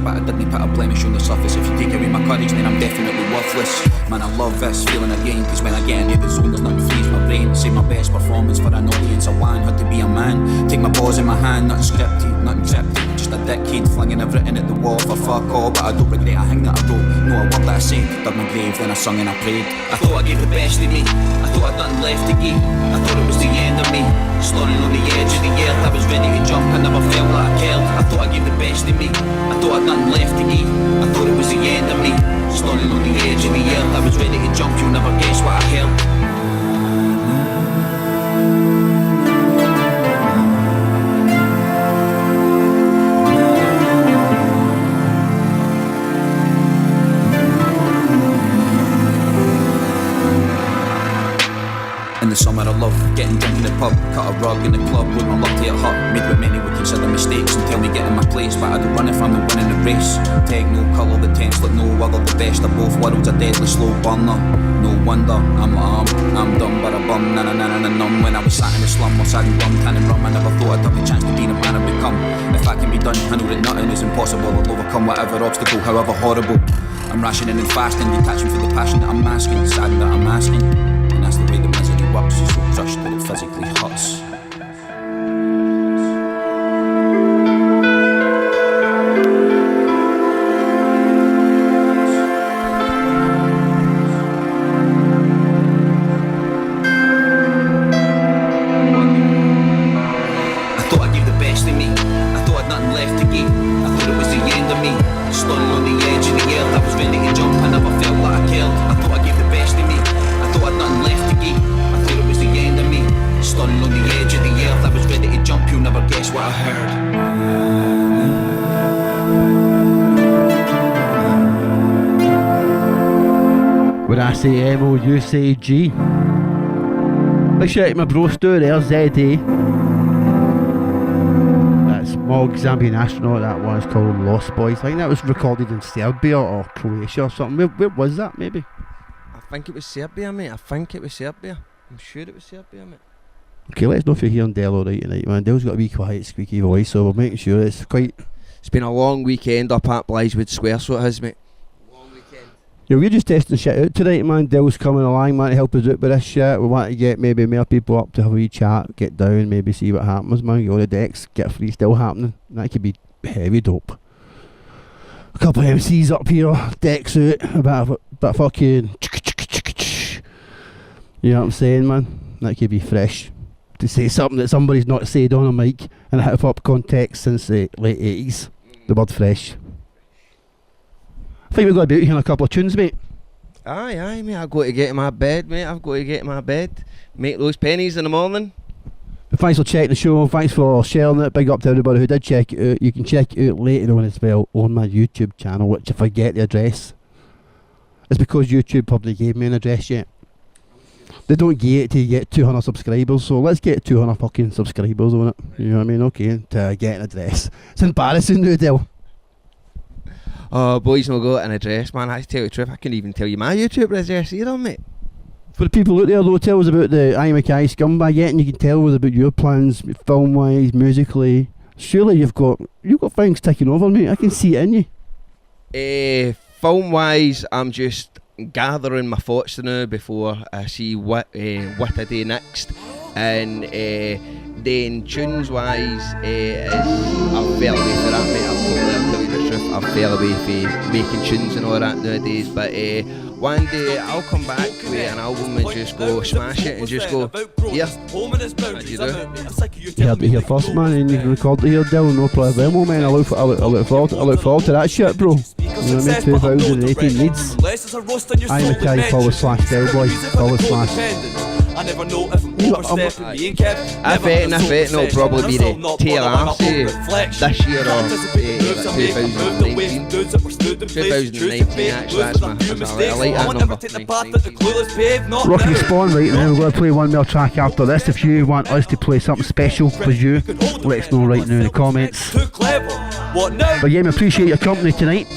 But I didn't put a blemish on the surface. If you take away my courage, then I'm definitely worthless. Man, I love this feeling again, cause when I get into the zone, there's nothing frees my brain. Say my best performance for an audience of one, had to be a man. Take my balls in my hand, nothing scripted, nothing cryptic. Just a dickhead flinging everything at the wall for fuck all. But I don't regret a thing that I wrote, no a word that I said. Dug my grave, then I sung and I prayed. I thought I gave the best of me, I thought I'd nothing left to give. I thought it was the end of me, slurring on the edge of the earth. I was ready to jump, I never felt like I cared. I thought I gave the best of me, I thought I'd nothing left to give. I thought it was the end of me, slurring on the edge of the earth. I was ready to jump, you'll never guess what I heard. In the summer I love getting drunk in the pub, cut a rug in the club, rode my luck to a hut. Made what many would consider mistakes and tell me get in my place, but I don't run if I'm not winning the race. Techno, colour, the tense like no other, the best of both worlds, a deadly slow burner. No wonder I'm dumb but a bum, na numb. When I was sat in the slum or sad and glum, tanning rum, I never thought I'd have the chance to be the man I've become. If that can be done, I know that nothing is impossible. I'll overcome whatever obstacle, however horrible. I'm rationing and fasting, detaching from the passion that I'm masking, saddened that I'm asking. And that's the way the misery works, so crushed that it physically hurts. I thought I gave the best of me, I thought I'd nothing left to give. I thought it was the end of me, stunning on the edge of the earth. I was ready to jump, I never felt like I cared. I thought I gave the best of me, I thought I'd nothing left to give. I thought it was the end of me, stunning on the edge of the earth. I was ready to jump, you'll never guess what I heard. When I say M-O, you say G. Big shout out to my bro Stu there, ZA. That's Mog, Zambian astronaut, that one's called Lost Boys. I think that was recorded in Serbia or Croatia or something. Where was that, maybe? I think it was Serbia, mate. I'm sure it was Serbia, mate. Okay, let us know if you're hearing Del alright tonight, man. Del's got a wee quiet, squeaky voice, so we're making sure it's quite... It's been a long weekend up at Blasfimma Square, so it has, mate. Yeah, we're just testing shit out tonight, man. Dell's coming along, man, to help us out with this shit. We want to get maybe more people up to have a wee chat, get down, maybe see what happens, man. Go on the decks, get a freestyle happening. That could be heavy dope. A couple of MCs up here, decks out, a bit of fucking... You know what I'm saying, man? That could be fresh. To say something that somebody's not said on a mic in a hip-hop context since the late 80s. The word fresh. I think we've got to be out here in a couple of tunes, mate. Aye, mate. I've got to get in my bed, mate. I've got to get in my bed. Make those pennies in the morning. But thanks for checking the show. Thanks for sharing it. Big up to everybody who did check it out. You can check it out later on as well on my YouTube channel, which if I get the address, it's because YouTube probably gave me an address yet. They don't get it till you get 200 subscribers, so let's get 200 fucking subscribers on it. You know what I mean? Okay, to get an address. It's embarrassing now, Del. Oh, boys no got an address, man. I tell you the truth, I couldn't even tell you my YouTube address either, mate. For the people out there, though, tell us about the Aye Mackay scumbag yet, and you can tell us about your plans, film-wise, musically. Surely you've got things ticking over, mate. I can see it in you. Film-wise, I'm just gathering my thoughts now before I see what I do next. And then tunes-wise, I'm fair away for that, mate. I'll tell you the truth. I'm fair away for making tunes and all that nowadays. But one day I'll come back with an album and just go smash it and just go, yeah, what do you do? You heard it here first, man, and you can record it here, Dylan, no problemo, man. I look forward to that shit, bro. You know what I mean? 2018 needs Aye Mackay /Delboy / I never know if I'm overstepping me and Kev. I bet it'll probably be the TLR this year or 2019 actually. I like that number. Rocky Spawn right now. We're going to play one more track after this. If you want us to play something special for you, let us know right now in the comments. But yeah, we appreciate your company tonight.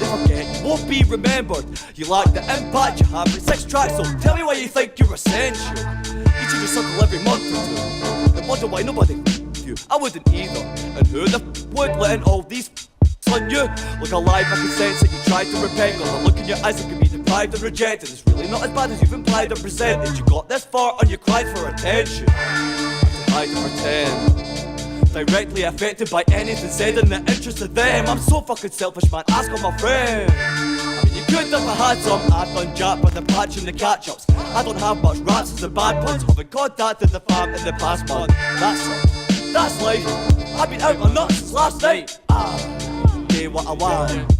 Won't be remembered. You lack the impact you have in 6 tracks, so tell me why you think you're essential. You change your circle every month or 2 and wonder why nobody you. I wouldn't either. And who the would letting all these on you? Look alive, I can sense that you tried to repent. Got the look in your eyes that could be deprived and rejected. It's really not as bad as you've implied or presented. You got this far on your cried for attention. I to pretend. Directly affected by anything said in the interest of them. I'm so fucking selfish, man, ask all my friends. I mean, you could if I had some. I've done jack with the patch and the catch-ups. I don't have much raps as the bad puns. Haven't contacted the fam in the past month. That's life. I've been out on nuts since last night. Do what I want.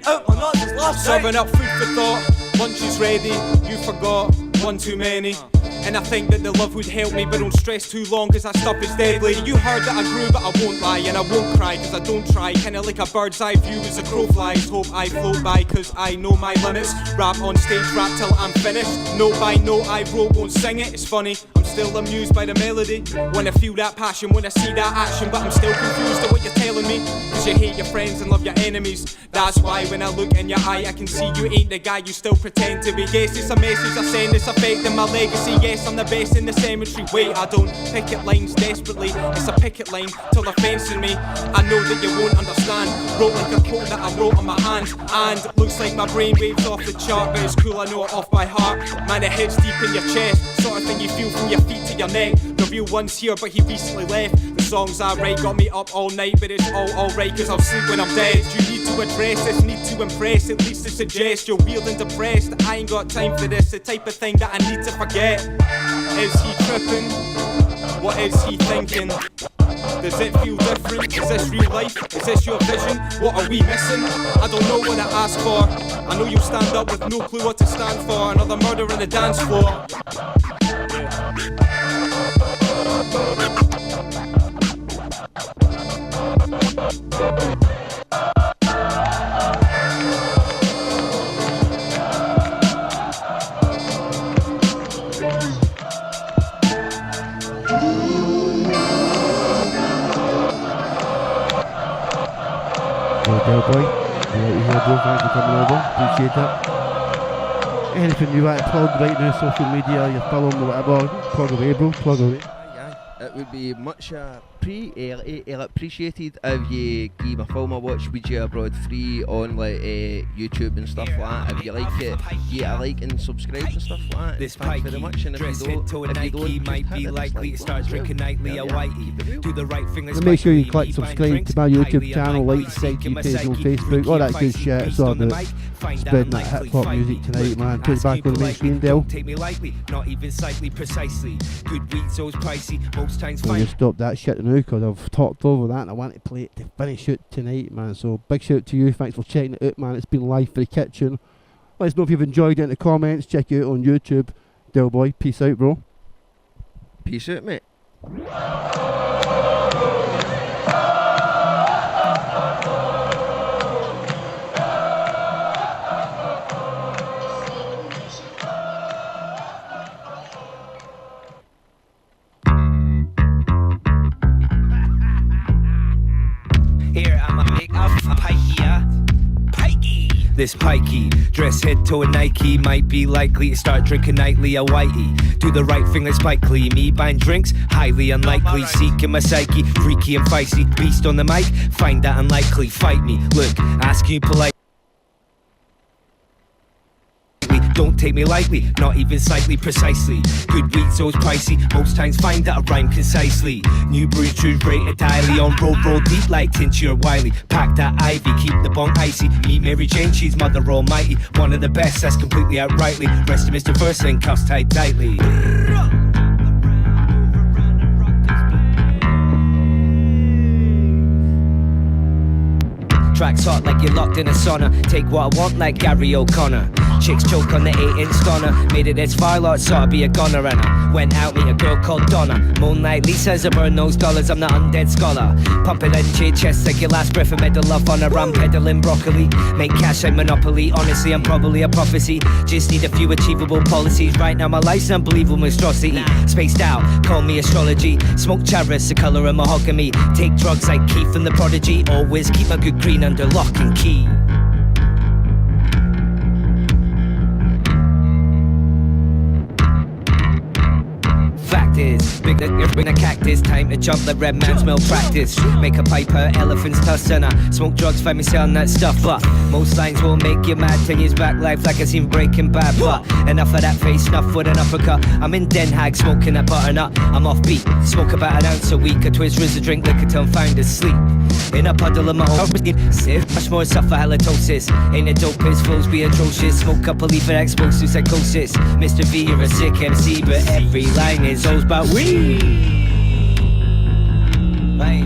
Out on nuts since last night. Serving up food for thought. Lunch is ready. You forgot. One too many. And I think that the love would help me, but don't stress too long cause that stuff is deadly. You heard that I grew but I won't lie, and I won't cry cause I don't try. Kinda like a bird's eye view as a crow flies. Hope I float by cause I know my limits. Rap on stage, rap till I'm finished. Note by note I wrote, won't sing it. It's funny, I'm still amused by the melody. Wanna feel that passion, wanna see that action, but I'm still confused at what you're telling me. Cause you hate your friends and love your enemies. That's why when I look in your eye I can see you ain't the guy you still pretend to be. Yes, it's a message I send, it's affecting my legacy. Yes, I'm the best in the cemetery. Wait, I don't picket lines desperately. It's a picket line till they're fencing me. I know that you won't understand. Wrote like a quote that I wrote on my hand. And looks like my brain waves off the chart, but it's cool, I know it off by heart. Man, it hits deep in your chest, sort of thing you feel from your feet to your neck. The real one's here, but he recently left. The songs I write got me up all night, but it's all alright cause I'll sleep when I'm dead. You need to address this, need to impress, at least to suggest you're weird and depressed. I ain't got time for this, the type of thing that I need to forget. Is he tripping? What is he thinking? Does it feel different? Is this real life? Is this your vision? What are we missing? I don't know what I ask for. I know you'll stand up with no clue what to stand for. Another murder on the dance floor. Boy, I'll let you hear, bro. Thanks for coming over, appreciate it. Anything you want to plug right now, social media, your film or whatever, plug away, bro, plug away. It would be much appreciated. appreciated if you give a film a watch with you abroad free on like YouTube and stuff like that. If you like it, get a like and subscribe and stuff like that. This Thanks very much. And if you don't, might be likely to start drinking nightly a whitey. Do the right thing. And make sure you click subscribe to my YouTube channel, like the Steg G page on Facebook, all that good shit. It's all about spreading that hip hop music tonight, man. Put it back on the main screen, Dale. Take me lightly, not even slightly, precisely. Good weed's always pricey, most times We'll fine. just stop that shit now because I've talked over that and I want to play it to finish it tonight, man. So big shout out to you, thanks for checking it out, man. It's been live for the kitchen. Let us know if you've enjoyed it in the comments. Check it out on YouTube. Del boy, peace out, bro. Peace out, mate. Here I'm a big up pikey, pikey. This pikey, dress head to a Nike, might be likely to start drinking nightly a whitey. Do the right thing, that's likely. Me buying drinks, highly unlikely. Seeking my psyche, freaky and feisty. Beast on the mic, find that unlikely. Fight me, look, ask you politely. Don't take me lightly, not even slightly, precisely. Good weed's always pricey, most times find that I rhyme concisely. New brew truth rated highly on roll deep like Tincture Wiley. Pack that ivy, keep the bong icy. Meet Mary Jane, she's mother almighty. One of the best, that's completely outrightly. Rest of Mr. Verse and cuffs tied tightly. Tracks hot like you're locked in a sauna. Take what I want like Gary O'Connor. Chicks choke on the 8-inch stunner. Made it this far, lot, so I be a gunner. And I went out, meet a girl called Donna. Moonlight Lisa's a burn those dollars, I'm the undead scholar. Pumping NJ chest like your last breath of medal up on a ram peddling broccoli. Make cash like Monopoly, honestly I'm probably a prophecy. Just need a few achievable policies. Right now my life's an unbelievable monstrosity. Spaced out, call me astrology. Smoke charis, the colour of mahogany. Take drugs like Keith and the Prodigy. Always keep my good green under lock and key. Fact is, big in a cactus, time to jump like red man's malpractice. Make a piper, elephant's tusk, and I smoke drugs, find me selling that stuff. But most lines will make you mad. 10 years back, life like I seen Breaking Bad. But enough of that face snuff with an uppercut. I'm in Den Haag smoking that butternut. I'm off beat, smoke about an ounce a week. A twist, rizz, a drink liquor till I'm found asleep. In a puddle of my own sip, much more suffer halitosis. Ain't a dope piss, flows be atrocious. Smoke up a leaf and exposed to psychosis. Mr. V, you're a sick MC, but every line is always about we. Right.